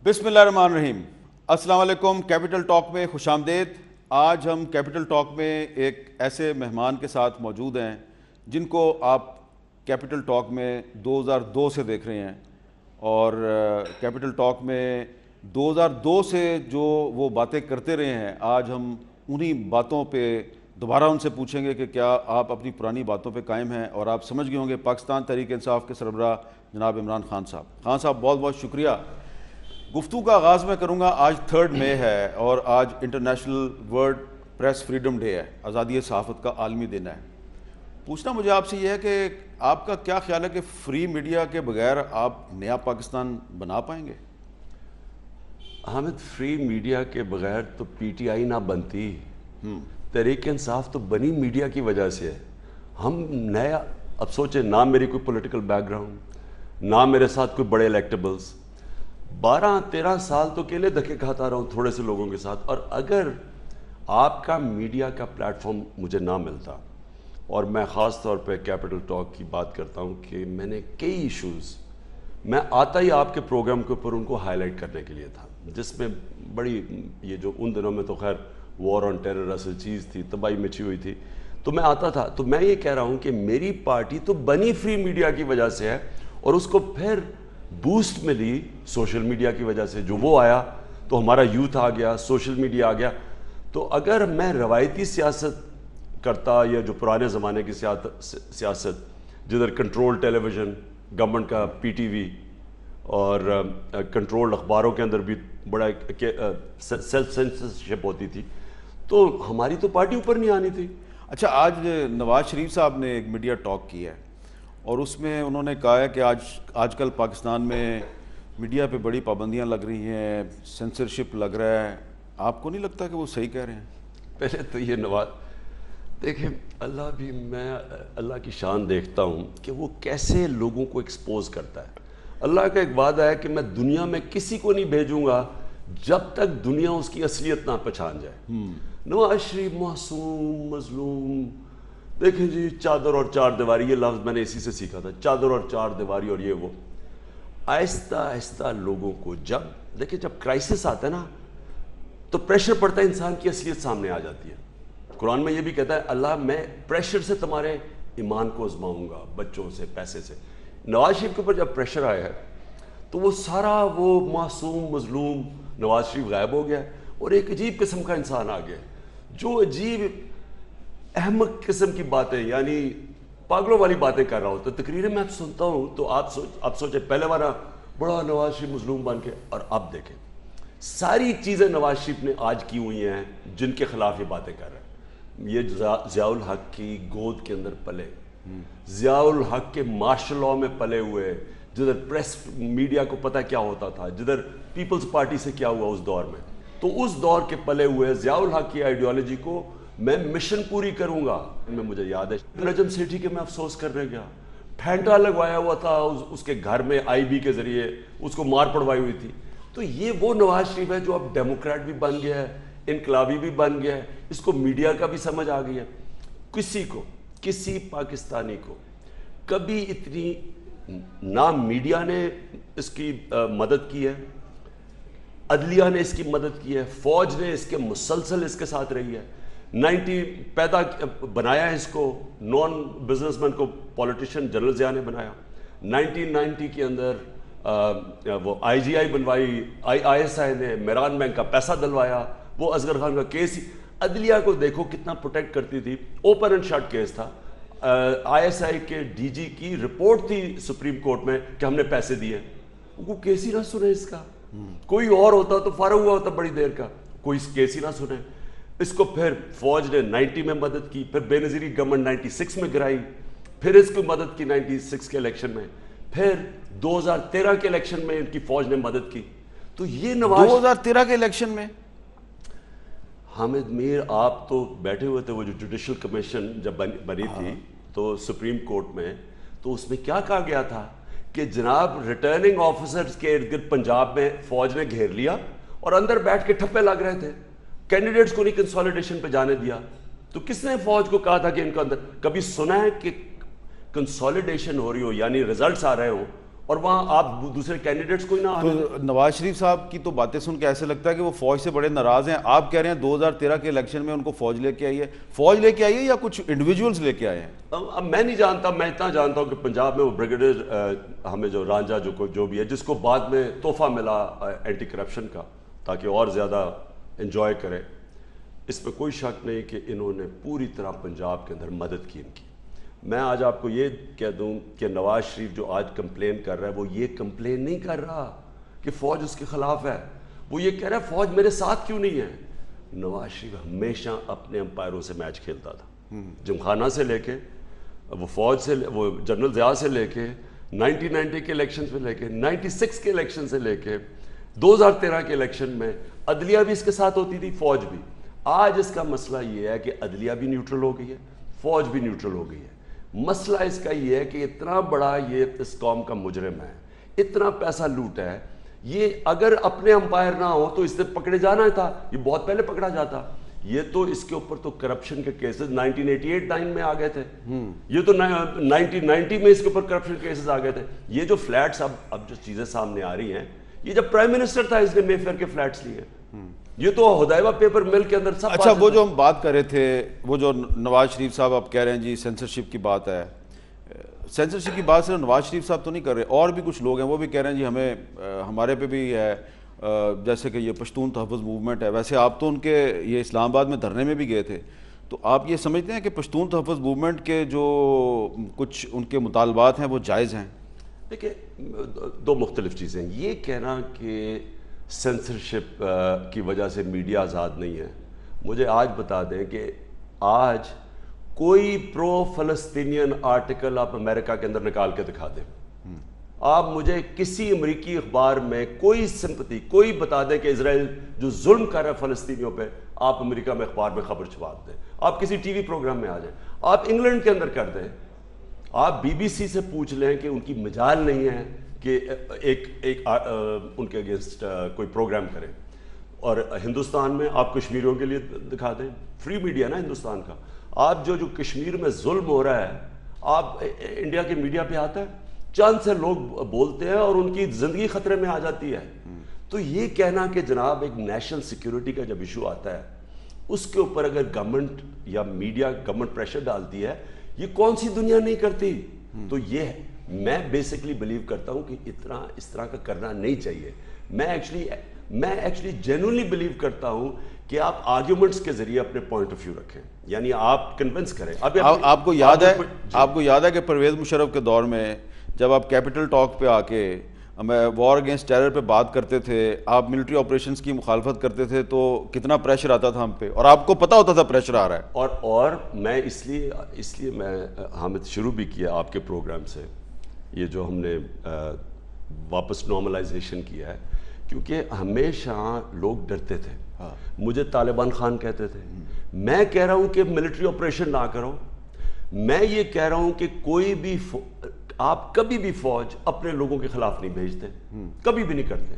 بسم اللہ الرحمن الرحیم۔ السلام علیکم، کیپٹل ٹاک میں خوش آمدید۔ آج ہم کیپٹل ٹاک میں ایک ایسے مہمان کے ساتھ موجود ہیں جن کو آپ کیپٹل ٹاک میں 2002 سے دیکھ رہے ہیں، اور کیپٹل ٹاک میں 2002 سے جو وہ باتیں کرتے رہے ہیں، آج ہم انہی باتوں پہ دوبارہ ان سے پوچھیں گے کہ کیا آپ اپنی پرانی باتوں پہ قائم ہیں۔ اور آپ سمجھ گئے ہوں گے پاکستان تحریک انصاف کے سربراہ جناب عمران خان صاحب۔ خان صاحب بہت بہت شکریہ۔ گفتگو کا آغاز میں کروں گا۔ آج 3 مئی ہے اور آج international world press freedom day ہے، آزادی صحافت کا عالمی دن ہے۔ پوچھنا مجھے آپ سے یہ ہے کہ آپ کا کیا خیال ہے کہ فری میڈیا کے بغیر آپ نیا پاکستان بنا پائیں گے؟ حامد، فری میڈیا کے بغیر تو پی ٹی آئی نہ بنتی۔ تحریک انصاف تو بنی میڈیا کی وجہ سے ہے۔ ہم نیا، اب سوچیں، نہ میری کوئی پولیٹیکل بیک گراؤنڈ، نہ میرے ساتھ کوئی بڑے الیکٹیبلز، 12-13 سال تو اکیلے دھکے کھاتا رہا ہوں تھوڑے سے لوگوں کے ساتھ۔ اور اگر آپ کا میڈیا کا پلیٹ فارم مجھے نہ ملتا، اور میں خاص طور پہ کیپٹل ٹاک کی بات کرتا ہوں کہ میں نے کئی ایشوز، میں آتا ہی آپ کے پروگرام کے اوپر ان کو ہائی لائٹ کرنے کے لیے تھا، جس میں بڑی، یہ جو ان دنوں میں تو خیر وار آن ٹیرر اصل چیز تھی، تباہی مچی ہوئی تھی، تو میں آتا تھا۔ تو میں یہ کہہ رہا ہوں کہ میری پارٹی تو بنی فری میڈیا کی وجہ سے ہے، اور اس کو پھر بوسٹ ملی سوشل میڈیا کی وجہ سے۔ جو وہ آیا تو ہمارا یوتھ آ گیا، سوشل میڈیا آ گیا۔ تو اگر میں روایتی سیاست کرتا، یا جو پرانے زمانے کی سیاست جدھر کنٹرول ٹیلی ویژن، گورنمنٹ کا پی ٹی وی، اور کنٹرول اخباروں کے اندر بھی بڑا سیلف سینسرشپ ہوتی تھی، تو ہماری تو پارٹی اوپر نہیں آنی تھی۔ اچھا، آج نواز شریف صاحب نے ایک میڈیا ٹاک کی ہے، اور اس میں انہوں نے کہا ہے کہ آج کل پاکستان میں میڈیا پہ بڑی پابندیاں لگ رہی ہیں، سینسرشپ لگ رہا ہے۔ آپ کو نہیں لگتا کہ وہ صحیح کہہ رہے ہیں؟ پہلے تو یہ نواز، دیکھیں، میں اللہ کی شان دیکھتا ہوں کہ وہ کیسے لوگوں کو ایکسپوز کرتا ہے۔ اللہ کا ایک وعدہ ہے کہ میں دنیا میں کسی کو نہیں بھیجوں گا جب تک دنیا اس کی اصلیت نہ پہچان جائے۔ نواز شریف معصوم، مظلوم، دیکھیں جی، چادر اور چار دیواری، یہ لفظ میں نے اسی سے سیکھا تھا، چادر اور چار دیواری، اور یہ وہ آہستہ آہستہ لوگوں کو، جب کرائسس آتا ہے نا، تو پریشر پڑتا ہے، انسان کی اصلیت سامنے آ جاتی ہے۔ قرآن میں یہ بھی کہتا ہے، اللہ میں پریشر سے تمہارے ایمان کو آزماؤں گا، بچوں سے، پیسے سے۔ نواز شریف کے اوپر جب پریشر آیا ہے تو وہ سارا وہ معصوم مظلوم نواز شریف غائب ہو گیا، اور ایک عجیب قسم کا انسان آ گیا جو عجیب احمق قسم کی باتیں، یعنی پاگلوں والی باتیں کر رہا ہوتا ہے۔ تقریریں میں سنتا ہوں تو آپ سوچیں، پہلے والا بڑا نواز شریف مظلوم بن کے، اور اب دیکھیں ساری چیزیں نواز شریف نے آج کی ہوئی ہیں جن کے خلاف یہ باتیں کر رہے ہیں۔ یہ ضیاء الحق کی گود کے اندر پلے، ضیاء الحق کے مارشل لاء میں پلے ہوئے، جدھر پریس میڈیا کو پتہ کیا ہوتا تھا، جدھر پیپلز پارٹی سے کیا ہوا اس دور میں، تو اس دور کے پلے ہوئے ضیاء الحق کی آئیڈیالوجی کو میں مشن پوری کروں گا۔ مجھے یاد ہے نجم سیٹھی کے میں افسوس کرنے گیا، پھینٹا لگوایا ہوا تھا اس کے گھر میں، آئی بی کے ذریعے اس کو مار پڑوائی ہوئی تھی۔ تو یہ وہ نواز شریف ہے جو اب ڈیموکریٹ بھی بن گیا ہے، انقلابی بھی بن گیا ہے، اس کو میڈیا کا بھی سمجھ آ گئی ہے۔ کسی پاکستانی کو کبھی اتنی نہ میڈیا نے اس کی مدد کی ہے، عدلیہ نے اس کی مدد کی ہے، فوج نے اس کے مسلسل اس کے ساتھ رہی ہے۔ بنایا ہے اس کو، نان بزنس مین کو پولیٹیشین جنرل ضیاء نے بنایا۔ 1990 کے اندر وہ آئی جی آئی بنوائی، آئی ایس آئی نے، میران بینک کا پیسہ دلوایا، وہ اصغر خان کا کیس۔ عدلیہ کو دیکھو کتنا پروٹیکٹ کرتی تھی، اوپن اینڈ شٹ کیس تھا۔ آئی ایس آئی کے ڈی جی کی رپورٹ تھی سپریم کورٹ میں کہ ہم نے پیسے دیے، وہ کیس ہی نہ سنے اس کا۔ کوئی اور ہوتا تو فارغ ہوا ہوتا بڑی دیر کا، کوئی کیس ہی نہ سنے اس کو۔ پھر فوج نے 90 میں مدد کی، پھر بے نظیری گورنمنٹ 96 میں گرائی، پھر اس کو مدد کی 96 کے الیکشن میں، پھر 2013 کے الیکشن میں ان کی فوج نے مدد کی۔ تو یہ نواز 2013 کے الیکشن میں حامد میر، آپ تو بیٹھے ہوئے تھے، وہ جو جوڈیشل کمیشن جب بنی تھی تو سپریم کورٹ میں، تو اس میں کیا کہا گیا تھا کہ جناب ریٹرننگ آفیسرز کے ارد گرد پنجاب میں فوج نے گھیر لیا، اور اندر بیٹھ کے ٹھپے لگ رہے تھے، کینڈیڈیٹس کو نہیں کنسولیڈیشن پہ جانے دیا۔ تو کس نے فوج کو کہا تھا کہ ان کا اندر، کبھی سنا ہے کہ کنسولیڈیشن ہو رہی ہو، یعنی ریزلٹس آ رہے ہوں، اور وہاں آپ دوسرے کینڈیڈیٹس کو ہی نہ آنے تو نواز شریف صاحب کی تو باتیں سن کے ایسے لگتا ہے کہ وہ فوج سے بڑے ناراض ہیں. آپ کہہ رہے ہیں 2013 کے الیکشن میں ان کو فوج لے کے آئی ہے یا کچھ انڈیویجولز لے کے آئے ہیں؟ اب میں نہیں جانتا, میں اتنا جانتا ہوں کہ پنجاب میں وہ بریگیڈیئر ہمیں جو رانجھا جو بھی ہے, جس کو بعد میں تحفہ ملا اینٹی کرپشن کا تاکہ اور زیادہ انجوائے کرے, اس میں کوئی شک نہیں کہ انہوں نے پوری طرح پنجاب کے اندر مدد کی ان کی. میں آج آپ کو یہ کہہ دوں کہ نواز شریف جو آج کمپلین کر رہا ہے, وہ یہ کمپلین نہیں کر رہا کہ فوج اس کے خلاف ہے, وہ یہ کہہ رہا ہے فوج میرے ساتھ کیوں نہیں ہے. نواز شریف ہمیشہ اپنے امپائروں سے میچ کھیلتا تھا, جمخانہ سے لے کے وہ فوج سے, وہ جنرل ضیاء سے لے کے 1990 کے الیکشن سے لے کے 96 کے الیکشن سے لے کے 2013 کے الیکشن میں عدلیہ بھی اس کے ساتھ ہوتی تھی, فوج بھی. آج اس کا مسئلہ یہ ہے کہ عدلیہ بھی نیوٹرل ہو گئی ہے, فوج بھی نیوٹرل ہو گئی ہے. مسئلہ اس کا یہ ہے کہ اتنا بڑا یہ اس قوم کا مجرم ہے, اتنا پیسہ لوٹا ہے, یہ اگر اپنے امپائر نہ ہو تو اس سے پکڑے جانا تھا, یہ بہت پہلے پکڑا جاتا. یہ تو اس کے اوپر تو کرپشن کے کیسز 1988 میں آ گئے تھے, یہ تو 1990 میں اس کے اوپر کرپشن کیسز آ گئے تھے. یہ جو فلیٹس اب جو چیزیں سامنے آ رہی ہیں, یہ جب پرائم منسٹر تھا اس نے مے فیئر کے فلیٹس لیے, یہ تو ہدایبہ پیپر مل کے اندر سب. اچھا, وہ جو ہم بات کر رہے تھے, وہ جو نواز شریف صاحب آپ کہہ رہے ہیں جی سینسرشپ کی بات ہے, سینسرشپ کی بات صرف نواز شریف صاحب تو نہیں کر رہے, اور بھی کچھ لوگ ہیں وہ بھی کہہ رہے ہیں جی ہمیں ہمارے پہ بھی ہے, جیسے کہ یہ پشتون تحفظ موومنٹ ہے. ویسے آپ تو ان کے یہ اسلام آباد میں دھرنے میں بھی گئے تھے, تو آپ یہ سمجھتے ہیں کہ پشتون تحفظ موومنٹ کے جو کچھ ان کے مطالبات ہیں وہ جائز ہیں؟ دیکھیں, دو مختلف چیزیں. یہ کہنا کہ سینسرشپ کی وجہ سے میڈیا آزاد نہیں ہے, مجھے آج بتا دیں کہ آج کوئی پرو فلسطینین آرٹیکل آپ امریکہ کے اندر نکال کے دکھا دیں, آپ مجھے کسی امریکی اخبار میں کوئی سمپتی, کوئی بتا دیں کہ اسرائیل جو ظلم کر رہا ہے فلسطینیوں پہ, آپ امریکہ میں اخبار میں خبر چھپا دیں, آپ کسی ٹی وی پروگرام میں آ جائیں, آپ انگلینڈ کے اندر کر دیں, آپ بی بی سی سے پوچھ لیں کہ ان کی مجال نہیں ہے کہ ایک ان کے اگینسٹ کوئی پروگرام کریں. اور ہندوستان میں آپ کشمیریوں کے لیے دکھا دیں, فری میڈیا نا ہندوستان کا, آپ جو کشمیر میں ظلم ہو رہا ہے آپ انڈیا کے میڈیا پہ آتا ہے, چند سے لوگ بولتے ہیں اور ان کی زندگی خطرے میں آ جاتی ہے. تو یہ کہنا کہ جناب ایک نیشنل سیکیورٹی کا جب ایشو آتا ہے اس کے اوپر اگر گورنمنٹ یا میڈیا گورنمنٹ پریشر ڈالتی ہے, یہ کون سی دنیا نہیں کرتی. تو یہ میں بیسکلی بلیو کرتا ہوں کہ اس طرح کا کرنا نہیں چاہیے. میں ایکچولی جینوئنلی بلیو کرتا ہوں کہ آپ آرگیومنٹس کے ذریعے اپنے پوائنٹ آف ویو رکھیں, یعنی آپ کنونس کریں. آپ کو یاد ہے کہ پرویز مشرف کے دور میں جب آپ کیپٹل ٹاک پہ آ کے ہمیں وار اگینسٹ ٹیرر پہ بات کرتے تھے, آپ ملٹری آپریشنز کی مخالفت کرتے تھے, تو کتنا پریشر آتا تھا ہم پہ, اور آپ کو پتہ ہوتا تھا پریشر آ رہا ہے. اور میں اس لیے میں حامد شروع بھی کیا آپ کے پروگرام سے, یہ جو ہم نے واپس نارملائزیشن کیا ہے, کیونکہ ہمیشہ لوگ ڈرتے تھے. مجھے طالبان خان کہتے تھے, میں کہہ رہا ہوں کہ ملٹری آپریشن نہ کرو. میں یہ کہہ رہا ہوں کہ کوئی بھی آپ کبھی بھی فوج اپنے لوگوں کے خلاف نہیں بھیجتے, کبھی بھی نہیں کرتے.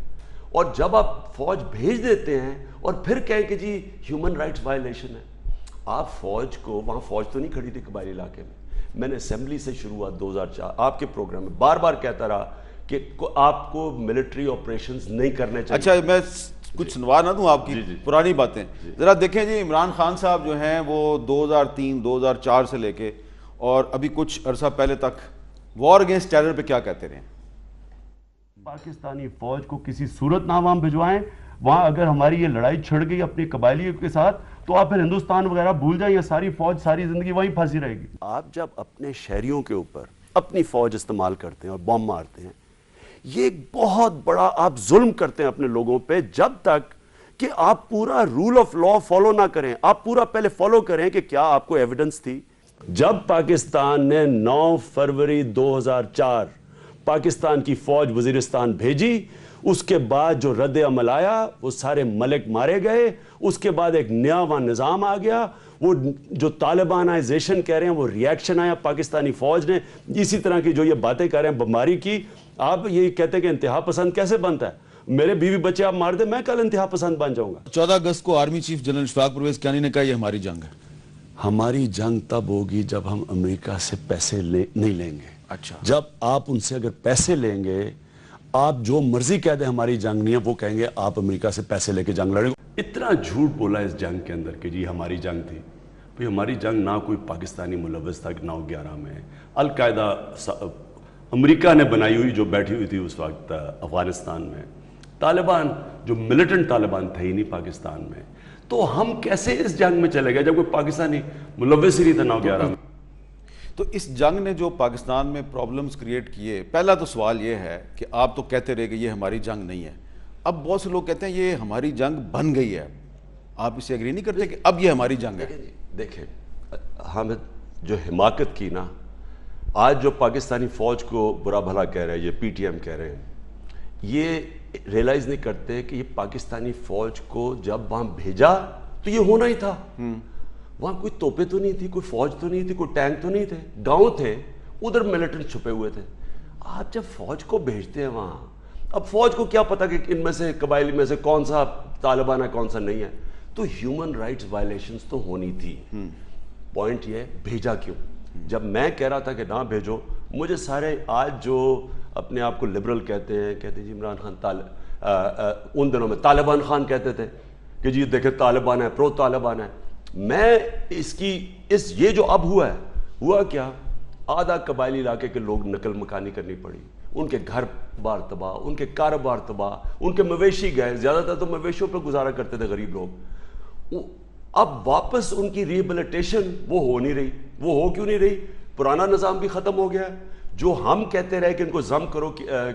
اور جب آپ فوج بھیج دیتے ہیں اور پھر کہیں کہ جی ہیومن رائٹس وائلیشن ہے, آپ فوج کو, وہاں فوج تو نہیں کھڑی تھی قبائلی علاقے میں. میں نے اسمبلی سے شروعات 2004 آپ کے پروگرام میں بار بار کہتا رہا کہ آپ کو ملٹری آپریشنز نہیں کرنے چاہیے. اچھا, میں کچھ سنوا نہ دوں آپ کی پرانی باتیں, ذرا دیکھیں جی عمران خان صاحب جو ہیں وہ 2003-2004 سے لے کے اور ابھی کچھ عرصہ پہلے تک وار اگینسٹ ٹیرر پہ کیا کہتے رہے. پاکستانی فوج کو کسی صورت نہ وہاں بھجوائیں, وہاں اگر ہماری یہ لڑائی چھڑ گئی اپنی قبائلیوں کے ساتھ تو آپ پھر ہندوستان وغیرہ بھول جائیں, یہ ساری فوج ساری زندگی وہیں پھنسی رہے گی. آپ جب اپنے شہریوں کے اوپر اپنی فوج استعمال کرتے ہیں اور بم مارتے ہیں, یہ ایک بہت بڑا آپ ظلم کرتے ہیں اپنے لوگوں پہ, جب تک کہ آپ پورا رول آف لا فالو نہ کریں. آپ پورا پہلے فالو کریں کہ کیا آپ کو ایویڈنس تھی. جب پاکستان نے 9 فروری 2004 پاکستان کی فوج وزیرستان بھیجی, اس کے بعد جو رد عمل آیا وہ سارے ملک مارے گئے. اس کے بعد ایک نیا وہاں نظام آ گیا, وہ جو طالبانائزیشن کہہ رہے ہیں وہ ریاکشن آیا پاکستانی فوج نے. اسی طرح کی جو یہ باتیں کر رہے ہیں بمباری کی, آپ یہ کہتے ہیں کہ انتہا پسند کیسے بنتا ہے. میرے بیوی بچے آپ مار دیں, میں کل انتہا پسند بن جاؤں گا. 14 اگست کو army chief general Ashfaq Parvez Kayani نے کہا یہ ہماری جنگ ہے. ہماری جنگ تب ہوگی جب ہم امریکہ سے پیسے نہیں لیں گے. اچھا، جب آپ ان سے اگر پیسے لیں گے، آپ جو مرضی کہہ دیں ہماری جنگ نہیں ہے، وہ کہیں گے آپ امریکہ سے پیسے لے کے جنگ لڑیں گے۔ اتنا جھوٹ بولا اس جنگ کے اندر کہ جی ہماری جنگ تھی۔ بھئی ہماری جنگ نہ کوئی پاکستانی ملوث تھا 9/11 میں، القاعدہ امریکہ نے بنائی ہوئی جو بیٹھی ہوئی تھی اس وقت افغانستان میں، طالبان جو ملیٹنٹ طالبان تھے ہی نہیں پاکستان میں، تو ہم کیسے اس جنگ میں چلے گئے جب کوئی پاکستانی ملوث ہی نہیں تھا 9/11 میں؟ تو اس جنگ نے جو پاکستان میں پرابلمز کریٹ کیے، پہلا تو سوال یہ ہے کہ آپ تو کہتے رہے کہ یہ ہماری جنگ نہیں ہے، اب بہت سے لوگ کہتے ہیں یہ ہماری جنگ بن گئی ہے، آپ اسے ایگری نہیں کرتے کہ اب یہ ہماری جنگ ہے؟ دیکھیں حامد، جو حماقت کی نا، آج جو پاکستانی فوج کو برا بھلا کہہ رہے ہیں، یہ پی ٹی ایم کہہ رہے ہیں، یہ ریلائز نہیں کرتے کہ یہ پاکستانی فوج کو جب وہاں بھیجا تو یہ ہونا ہی تھا۔ وہاں کوئی توپے تو نہیں تھی، کوئی فوج تو نہیں تھی، کوئی ٹینک تو نہیں تھے، گاؤں تھے، ادھر ملیٹنٹ چھپے ہوئے تھے۔ آپ جب فوج کو بھیجتے ہیں وہاں، اب فوج کو کیا پتا کہ ان میں سے قبائلی میں سے کون سا طالبان ہے کون سا نہیں ہے، تو ہیومن رائٹس وائلیشنز تو ہونی تھی۔ پوائنٹ یہ ہے بھیجا کیوں؟ جب میں کہہ رہا تھا کہ نہ بھیجو، مجھے سارے آج جو اپنے آپ کو لبرل کہتے ہیں جی عمران خان ان دنوں میں طالبان خان کہتے تھے کہ جی دیکھیں طالبان ہے، پرو طالبان ہے۔ میں یہ جو اب ہوا کیا، آدھا قبائلی علاقے کے لوگ نقل مکانی کرنی پڑی، ان کے گھر بار تباہ، ان کے کاروبار تباہ، ان کے مویشی گئے، زیادہ تر تو مویشیوں پہ گزارا کرتے تھے غریب لوگ۔ اب واپس ان کی ریبلیٹیشن وہ ہو نہیں رہی۔ وہ ہو کیوں نہیں رہی؟ پرانا نظام بھی ختم ہو گیا ہے۔ جو ہم کہتے رہے کہ ان کو ضم کرو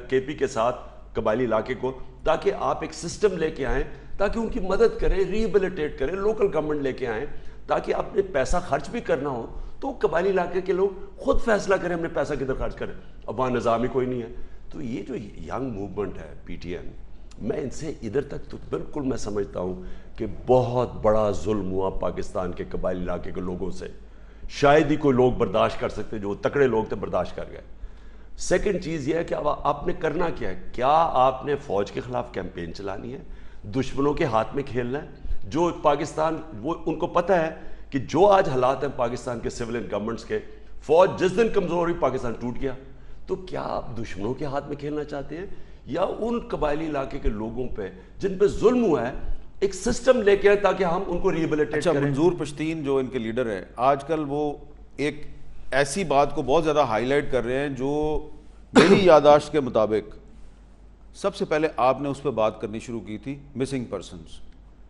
کے پی کے ساتھ قبائلی علاقے کو، تاکہ آپ ایک سسٹم لے کے آئیں، تاکہ ان کی مدد کریں، ریبلیٹیٹ کریں، لوکل گورنمنٹ لے کے آئیں، تاکہ آپ نے پیسہ خرچ بھی کرنا ہو تو قبائلی علاقے کے لوگ خود فیصلہ کریں ہم نے پیسہ کدھر خرچ کریں۔ اب وہاں نظام ہی کوئی نہیں ہے۔ تو یہ جو ینگ موومنٹ ہے پی ٹی ایم، میں ان سے ادھر تک تو بالکل میں سمجھتا ہوں کہ بہت بڑا ظلم ہوا پاکستان کے قبائلی علاقے کے لوگوں سے، شاید ہی کوئی لوگ برداشت کر سکتے، جو تکڑے لوگ تھے برداشت کر گئے۔ سیکنڈ چیز یہ ہے کہ اب آپ نے کرنا کیا ہے؟ کیا آپ نے فوج کے خلاف کیمپین چلانی ہے، دشمنوں کے ہاتھ میں کھیلنا ہے؟ جو پاکستان، وہ ان کو پتہ ہے کہ جو آج حالات ہیں پاکستان کے سولین گورنمنٹس کے، فوج جس دن کمزور ہوئی پاکستان ٹوٹ گیا، تو کیا آپ دشمنوں کے ہاتھ میں کھیلنا چاہتے ہیں، یا ان قبائلی علاقے کے لوگوں پہ جن پہ ظلم ہوا ہے ایک سسٹم لے کے آئے تاکہ ہم ان کو ریبلیٹیٹ کریں؟ منظور پشتین جو ان کے لیڈر ہیں آج کل، وہ ایک ایسی بات کو بہت زیادہ ہائی لائٹ کر رہے ہیں جو میری یادداشت کے مطابق سب سے پہلے آپ نے اس پہ بات کرنی شروع کی تھی، مسنگ پرسنز،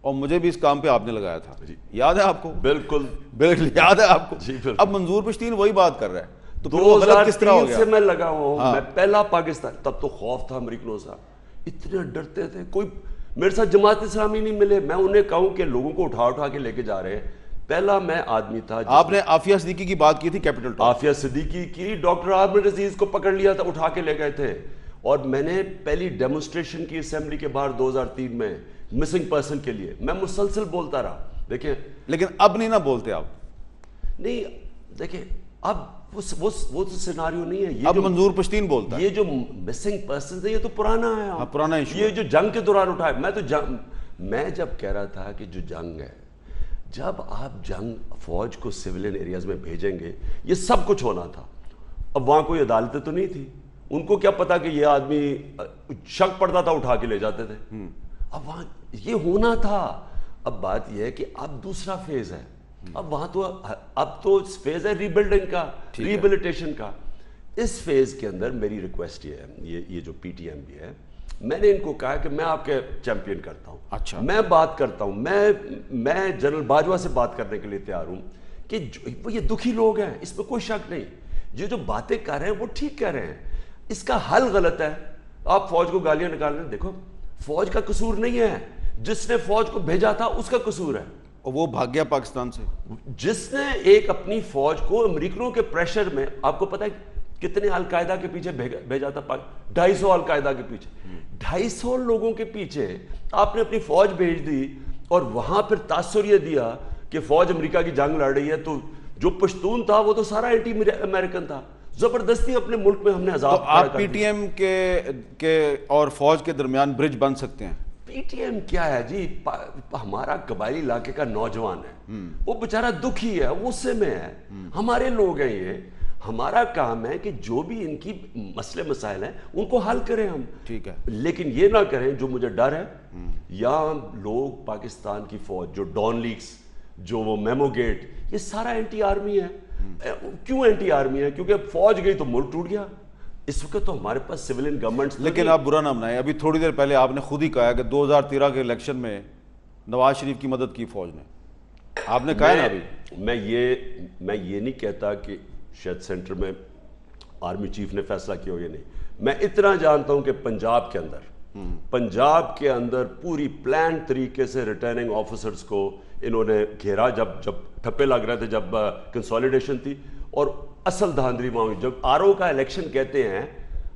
اور مجھے بھی اس کام پہ آپ نے لگایا تھا، یاد ہے آپ کو؟ بالکل یاد ہے آپ کو؟ اب منظور پشتین وہی بات کر رہا ہے، تو 2003 سے میں لگا ہوں، میں پہلا پاکستان، تب تو خوف تھا امریکنوں سے، اتنے ڈرتے تھے، کوئی میرے ساتھ جماعت اسلامی نہیں ملے، میں انہیں کہوں کہ لوگوں کو اٹھا کے لے کے جا رہے ہیں، پہلا میں آدمی تھا۔ آپ نے عافیہ صدیقی کی بات کی تھی کیپٹل ٹاک، عافیہ صدیقی کی، ڈاکٹر عامر عزیز کو پکڑ لیا تھا، اٹھا کے لے گئے تھے، اور میں نے پہلی ڈیمونسٹریشن کی اسمبلی کے باہر 2003 میں مسنگ پرسن کے لیے، میں مسلسل بولتا رہا۔ دیکھیں لیکن اب نہیں نہ بولتے آپ، نہیں، دیکھیں اب وہ تو سیناریو نہیں ہے، یہ اب منظور پشتین بولتا ہے، یہ جو مسنگ پرسنز ہے یہ تو پرانا ہے، پرانا ایشو، یہ جو جنگ کے دوران اٹھائے، میں جب کہہ رہا تھا کہ جو جنگ ہے، جب آپ جنگ فوج کو سویلین ایریاز میں بھیجیں گے، یہ سب کچھ ہونا تھا۔ اب وہاں کوئی عدالتیں تو نہیں تھی، ان کو کیا پتا کہ یہ آدمی شک پڑتا تھا اٹھا کے لے جاتے تھے، اب وہاں یہ ہونا تھا۔ اب بات یہ ہے کہ اب دوسرا فیز ہے، اب وہاں تو اب تو فیز ہے ریبلڈنگ کا، ریبلیٹیشن کا۔ اس فیز کے اندر میری ریکویسٹ یہ ہے، یہ جو پی ٹی ایم بھی ہے، میں نے ان کو کہا کہ میں آپ کے چیمپئن کرتا ہوں، اچھا میں بات کرتا ہوں، میں جنرل باجوہ سے بات کرنے کے لیے تیار ہوں کہ یہ دکھی لوگ ہیں، اس میں کوئی شک نہیں، یہ جو باتیں کر رہے ہیں وہ ٹھیک کہہ رہے ہیں، اس کا حل غلط ہے۔ آپ فوج کو گالیاں نکال رہے ہیں، دیکھو فوج کا قصور نہیں ہے، جس نے فوج کو بھیجا تھا اس کا قصور ہے، اور وہ بھاگ گیا پاکستان سے، جس نے ایک اپنی فوج کو امریکنوں کے پریشر میں، آپ کو پتا ہے کتنے القاعدہ کے پیچھے بھیجا تھا، 250 القاعدہ کے پیچھے، 250 لوگوں کے پیچھے آپ نے اپنی فوج بھیج دی، اور وہاں پھر تاثر یہ دیا کہ فوج امریکہ کی جنگ لڑ رہی ہے، تو جو پشتون تھا وہ تو سارا اینٹی امریکن تھا، زبردستی اپنے ملک میں ہم نے عذاب۔ تو آپ پی ٹی ایم کے اور فوج کے درمیان برج بن سکتے ہیں؟ پی ٹی ایم کیا ہے جی، ہمارا قبائلی علاقے کا نوجوان ہے، وہ بیچارہ دکھی ہے، غصے میں ہے، ہمارے لوگ ہیں یہ، ہمارا کام ہے کہ جو بھی ان کی مسئلے مسائل ہیں ان کو حل کریں ہم. ٹھیک ہے, لیکن یہ نہ کریں جو مجھے ڈر ہے, یا لوگ پاکستان کی فوج جو ڈان لیکس, جو وہ میمو گیٹ, یہ سارا اینٹی آرمی ہے. کیوں اینٹی آرمی ہے؟ کیونکہ فوج گئی تو ملک ٹوٹ گیا. اس وقت تو ہمارے پاس سویلین گورنمنٹس. لیکن آپ برا نہ منائیں, ابھی تھوڑی دیر پہلے آپ نے خود ہی کہا کہ 2013 کے الیکشن میں نواز شریف کی مدد کی فوج نے, آپ نے کہا نا ابھی. میں یہ نہیں کہتا کہ شاید سینٹر میں آرمی چیف نے فیصلہ کیا ہو یا نہیں. میں اتنا جانتا ہوں کہ پنجاب کے اندر پوری پلان طریقے سے ریٹرننگ آفیسرز کو انہوں نے گھیرا, جب ٹھپے لگ رہے تھے, جب کنسولیڈیشن تھی. اور اصل دھاندلی وہاں ہوئی جب آر او کا الیکشن کہتے ہیں.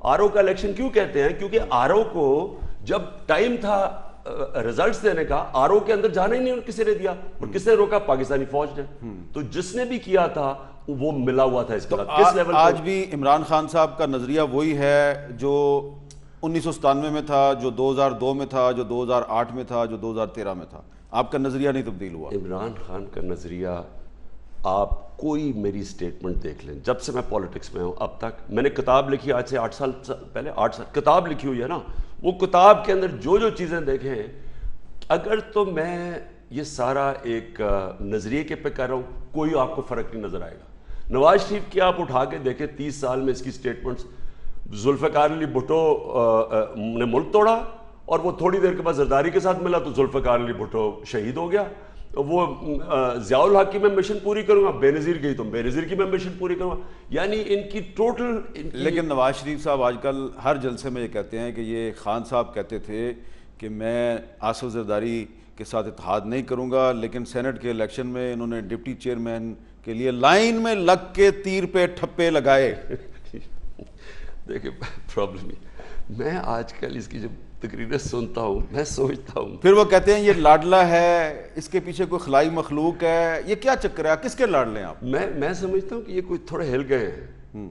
آر او کا الیکشن کیوں کہتے ہیں؟ کیونکہ آر او کو جب ٹائم تھا ریزلٹس دینے کا, آر او کے اندر جانا ہی نہیں کسی نے دیا. اور کس نے روکا؟ پاکستانی فوج نے. تو جس نے بھی کیا تھا وہ ملا ہوا تھا اس کے ساتھ. کس لیول آج بھی عمران خان صاحب کا نظریہ وہی ہے جو 1997 میں تھا, جو 2002 میں تھا, جو 2008 میں تھا, جو 2013 میں تھا. آپ کا نظریہ نہیں تبدیل ہوا؟ عمران خان کا نظریہ, آپ کوئی میری سٹیٹمنٹ دیکھ لیں, جب سے میں پولیٹکس میں ہوں اب تک. میں نے کتاب لکھی آج سے 8 سال پہلے, 8 سال کتاب لکھی ہوئی ہے نا. وہ کتاب کے اندر جو چیزیں دیکھیں, اگر تو میں یہ سارا ایک نظریے کے پہ کر رہا ہوں, کوئی آپ کو فرق نہیں نظر آئے گا. نواز شریف کی آپ اٹھا کے دیکھیں 30 سال میں اس کی سٹیٹمنٹس. ذوالفقار علی بھٹو نے ملک توڑا, اور وہ تھوڑی دیر کے بعد زرداری کے ساتھ ملا تو ذوالفقار علی بھٹو شہید ہو گیا. وہ ضیاء الحق کی میں مشن پوری کروں گا, بے نظیر گئی تو بے نظیر کی میں مشن پوری کروں گا. یعنی ان کی ٹوٹل. لیکن نواز شریف صاحب آج کل ہر جلسے میں یہ کہتے ہیں کہ یہ خان صاحب کہتے تھے کہ میں آصف زرداری کے ساتھ اتحاد نہیں کروں گا, لیکن سینٹ کے الیکشن میں انہوں نے ڈپٹی چیئرمین کے لیے لائن میں لگ کے تیر پہ ٹھپے لگائے. دیکھیں پرابلم میں آج کل اس کی جب تقریریں سنتا ہوں میں سوچتا ہوں, پھر وہ کہتے ہیں یہ لاڈلا ہے, اس کے پیچھے کوئی خلائی مخلوق ہے. یہ کیا چکر ہے, کس کے لاڈلے ہیں آپ؟ میں سمجھتا ہوں کہ یہ کوئی تھوڑے ہل گئے ہیں.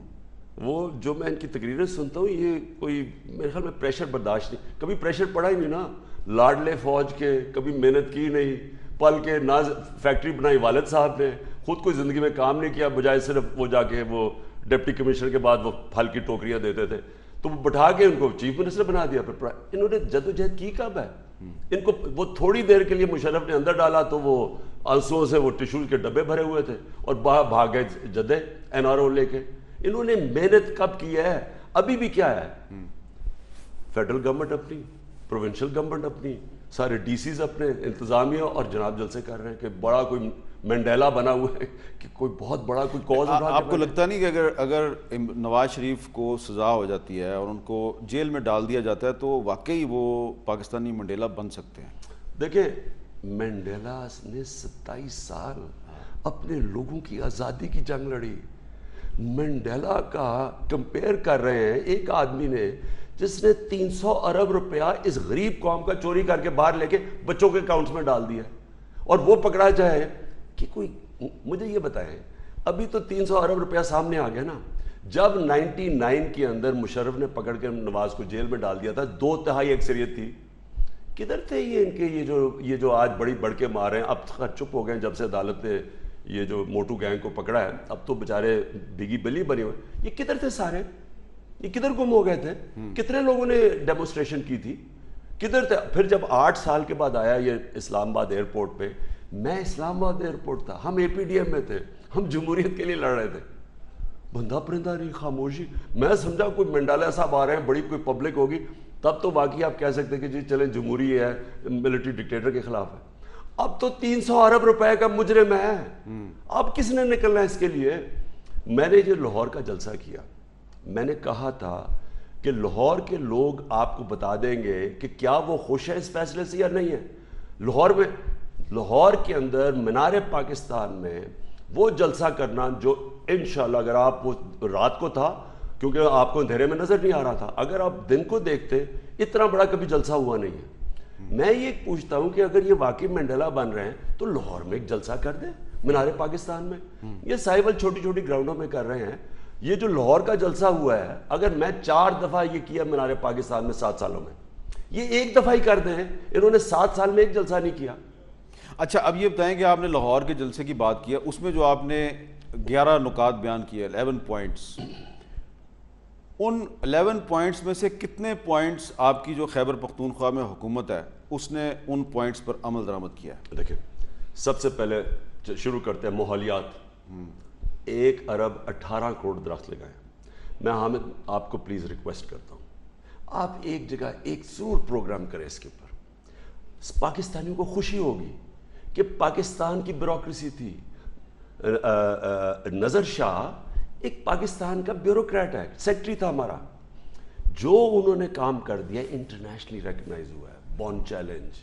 وہ جو میں ان کی تقریریں سنتا ہوں, یہ کوئی میرے خیال میں پریشر برداشت نہیں, کبھی پریشر پڑا ہی نہیں نا. لاڈلے فوج کے, کبھی محنت کی نہیں, پل کے نہ فیکٹری بنائی والد صاحب نے, خود کوئی زندگی میں کام نہیں کیا, بجائے صرف وہ جا کے وہ ڈپٹی کمشنر کے بعد وہ پھل کی ٹوکریاں دیتے تھے, تو وہ بٹھا کے ان کو چیف منسٹر بنا دیا. پھر انہوں نے جدوجہد کی کب ہے؟ ان کو وہ تھوڑی دیر کے لیے مشرف نے اندر ڈالا تو وہ آنسوؤں سے وہ ٹیشو کے ڈبے بھرے ہوئے تھے, اور بھاگ گئے جدے این آر او لے کے. انہوں نے محنت کب کی ہے؟ ابھی بھی کیا ہے, فیڈرل گورنمنٹ اپنی, پروونشل گورنمنٹ اپنی, سارے ڈی سیز اپنے, انتظامیہ اور جناب جلسے کر رہے ہیں کہ بڑا کوئی مینڈیلا بنا ہوا ہے کہ کوئی بہت بڑا کوئی کاز اٹھا. آپ کو لگتا نہیں کہ اگر نواز شریف کو سزا ہو جاتی ہے اور ان کو جیل میں ڈال دیا جاتا ہے تو واقعی وہ پاکستانی منڈیلا بن سکتے ہیں؟ دیکھیں منڈیلا نے 27 سال اپنے لوگوں کی آزادی کی جنگ لڑی. منڈیلا کا کمپیئر کر رہے ہیں ایک آدمی نے جس نے 300 ارب روپیہ اس غریب قوم کا چوری کر کے باہر لے کے بچوں کے اکاؤنٹس میں ڈال دیا, اور وہ پکڑا جائے کہ کوئی. مجھے یہ بتائیں, ابھی تو 300 ارب روپیہ سامنے آ گیا نا. جب 99 کے اندر مشرف نے پکڑ کے نواز کو جیل میں ڈال دیا تھا, 2/3 اکثریت تھی, کدھر تھے یہ ان کے یہ جو آج بڑی بڑھ کے مار رہے ہیں؟ اب چپ ہو گئے جب سے عدالت نے یہ جو موٹو گینگ کو پکڑا ہے, اب تو بےچارے بگی بلی بنے ہوئے. یہ کدھر تھے سارے؟ یہ کدھر گم ہو گئے تھے؟ کتنے لوگوں نے ڈیمونسٹریشن کی تھی؟ کدھر تھے؟ پھر جب 8 سال کے بعد آیا یہ اسلام آباد ایئرپورٹ پہ, میں اسلام آباد ایئرپورٹ تھا, ہم اے پی ڈی ایم میں تھے, ہم جمہوریت کے لیے لڑ رہے تھے. بندہ پرندہ نہیں, خاموشی. میں سمجھا کوئی منڈالا صاحب آ رہے ہیں, بڑی کوئی پبلک ہوگی, تب تو واقعی آپ کہہ سکتے کہ جی چلیں جمہوری ہے, ملٹری ڈکٹیٹر کے خلاف ہے. اب تو 300 ارب روپے کا مجرم ہے, اب کس نے نکلنا ہے اس کے لیے؟ میں نے جو لاہور کا جلسہ کیا, میں نے کہا تھا کہ لاہور کے لوگ آپ کو بتا دیں گے کہ کیا وہ خوش ہیں اس فیصلے سے یا نہیں ہے. لاہور کے اندر مینار پاکستان میں وہ جلسہ کرنا جو انشاءاللہ, اگر آپ وہ رات کو تھا کیونکہ آپ کو اندھیرے میں نظر نہیں آ رہا تھا, اگر آپ دن کو دیکھتے اتنا بڑا کبھی جلسہ ہوا نہیں ہے. میں یہ پوچھتا ہوں کہ اگر یہ واقعی منڈیلا بن رہے ہیں تو لاہور میں ایک جلسہ کر دیں مینار پاکستان میں. یہ سائبل چھوٹی چھوٹی گراؤنڈوں میں کر رہے ہیں. یہ جو لاہور کا جلسہ ہوا ہے, اگر میں 4 دفعہ یہ کیا مینار پاکستان میں 7 سالوں میں, یہ ایک دفعہ ہی کر دیں. انہوں نے 7 سال میں ایک جلسہ نہیں کیا. اچھا اب یہ بتائیں کہ آپ نے لاہور کے جلسے کی بات کیا, اس میں جو آپ نے 11 نکات بیان کیے, 11 پوائنٹس. ان 11 پوائنٹس میں سے کتنے پوائنٹس آپ کی جو خیبر پختونخوا میں حکومت ہے اس نے ان پوائنٹس پر عمل درآمد کیا ہے؟ دیکھیں, سب سے پہلے شروع کرتے ہیں ماحولیات. 1 ارب 18 کروڑ درخت لگائیں. میں حامد آپ کو پلیز ریکویسٹ کرتا ہوں, آپ ایک جگہ ایک ضرور پروگرام کریں اس کے اوپر. پاکستانیوں کو خوشی ہوگی کہ پاکستان کی بیوروکریسی تھی. نظر شاہ ایک پاکستان کا بیوروکریٹ ہے, سیکٹری تھا ہمارا. جو انہوں نے کام کر دیا انٹرنیشنلی ریکگنائز ہوا ہے. بون چیلنج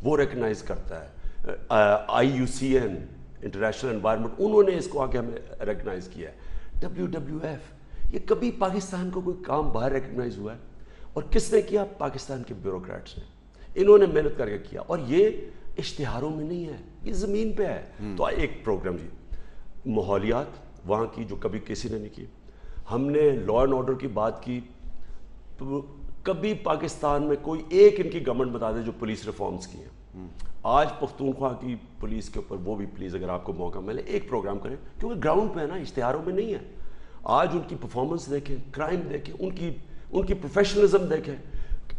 وہ ریکگنائز کرتا ہے. IUCN انٹرنیشنل انوائرمنٹ انہوں نے اس کو آگے ہمیں ریکگنائز کیا ہے. WWF یہ کبھی پاکستان کو کوئی کام باہر ریکگنائز ہوا ہے؟ اور کس نے کیا؟ پاکستان کے بیوروکریٹس نے. انہوں نے محنت کر کے کیا, اور یہ اشتہاروں میں نہیں ہے, یہ زمین پہ ہے. تو ایک پروگرام جی ماحولیات وہاں کی جو کبھی کسی نے نہیں کی. ہم نے لا اینڈ آرڈر کی بات کی, تو کبھی پاکستان میں کوئی ایک ان کی گورنمنٹ بتا دے جو پولیس ریفارمز کی ہیں. آج پختونخوا کی پولیس کے اوپر وہ بھی پلیز اگر آپ کو موقع ملے ایک پروگرام کریں, کیونکہ گراؤنڈ پہ ہے نا, اشتہاروں میں نہیں ہے. آج ان کی پرفارمنس دیکھیں, کرائم دیکھیں, ان کی پروفیشنلزم دیکھیں.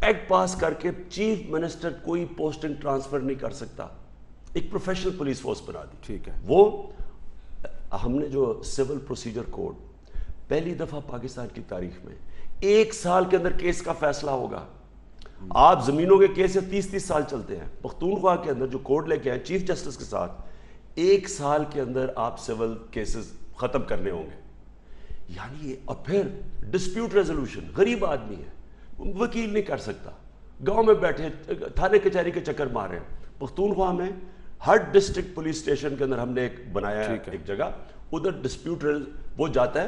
ایکٹ پاس کر کے چیف منسٹر کوئی پوسٹنگ ٹرانسفر نہیں کر سکتا, ایک پروفیشنل پولیس فورس بنا دی. ٹھیک ہے. وہ ہم نے جو سول پروسیجر کوڈ پہلی دفعہ پاکستان کی تاریخ میں 1 سال کے اندر کیس کا فیصلہ ہوگا. آپ زمینوں کے کیس 30 سال چلتے ہیں. پختونخوا کے اندر جو کوڈ لے کے آئے چیف جسٹس کے ساتھ 1 سال کے اندر آپ سول کیسز ختم کرنے ہوں گے. یعنی اور پھر ڈسپیوٹ ریزولوشن, غریب آدمی ہے, وکیل نہیں کر سکتا, گاؤں میں بیٹھے تھانے کچہری کے چکر مارے ہیں. پختونخوا میں ہر ڈسٹرکٹ پولیس اسٹیشن کے اندر ہم نے ایک بنایا ہے ایک جگہ, ادھر ڈسپیوٹ وہ جاتا ہے,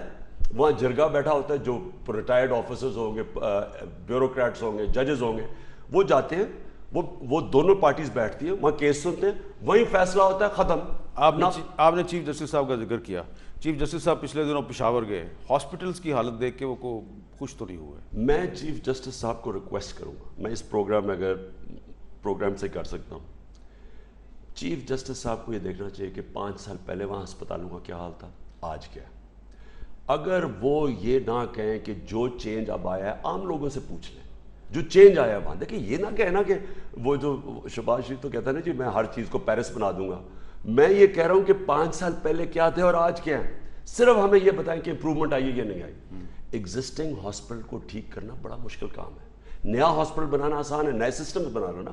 وہاں جرگا بیٹھا ہوتا ہے, جو ریٹائرڈ آفیسرز ہوں گے, بیوروکریٹس ہوں گے, ججز ہوں گے, وہ جاتے ہیں, وہ دونوں پارٹیز بیٹھتی ہیں, وہاں کیس سنتے ہیں, وہیں فیصلہ ہوتا ہے, ختم. آپ نے چیف جسٹس صاحب کا ذکر کیا. چیف جسٹس صاحب پچھلے دنوں پشاور گئے, ہاسپٹلس کی حالت دیکھ کے وہ کو خوش تو نہیں ہوئے. میں چیف جسٹس صاحب کو ریکویسٹ کروں گا, میں اس پروگرام میں اگر پروگرام سے کر سکتا ہوں, چیف جسٹس صاحب کو یہ دیکھنا چاہیے کہ 5 سال پہلے وہاں ہسپتالوں کا کیا حال تھا, آج کیا ہے. اگر وہ یہ نہ کہیں کہ جو چینج اب آیا ہے عام لوگوں سے پوچھ لیں جو چینج آیا ہے وہاں, دیکھیں یہ نہ کہنا کہ وہ جو شہباز شریف تو کہتا ہے نا جی میں ہر چیز کو پیرس بنا دوں گا. میں یہ کہہ رہا ہوں کہ 5 سال پہلے کیا تھے اور آج کیا ہے, صرف ہمیں یہ بتائیں کہ امپروومنٹ آئی ہے یا نہیں آئی. ایگزسٹنگ ہاسپٹل کو ٹھیک کرنا بڑا مشکل کام ہے, نیا ہاسپٹل بنانا آسان ہے, نئے سسٹم بنا لو نا.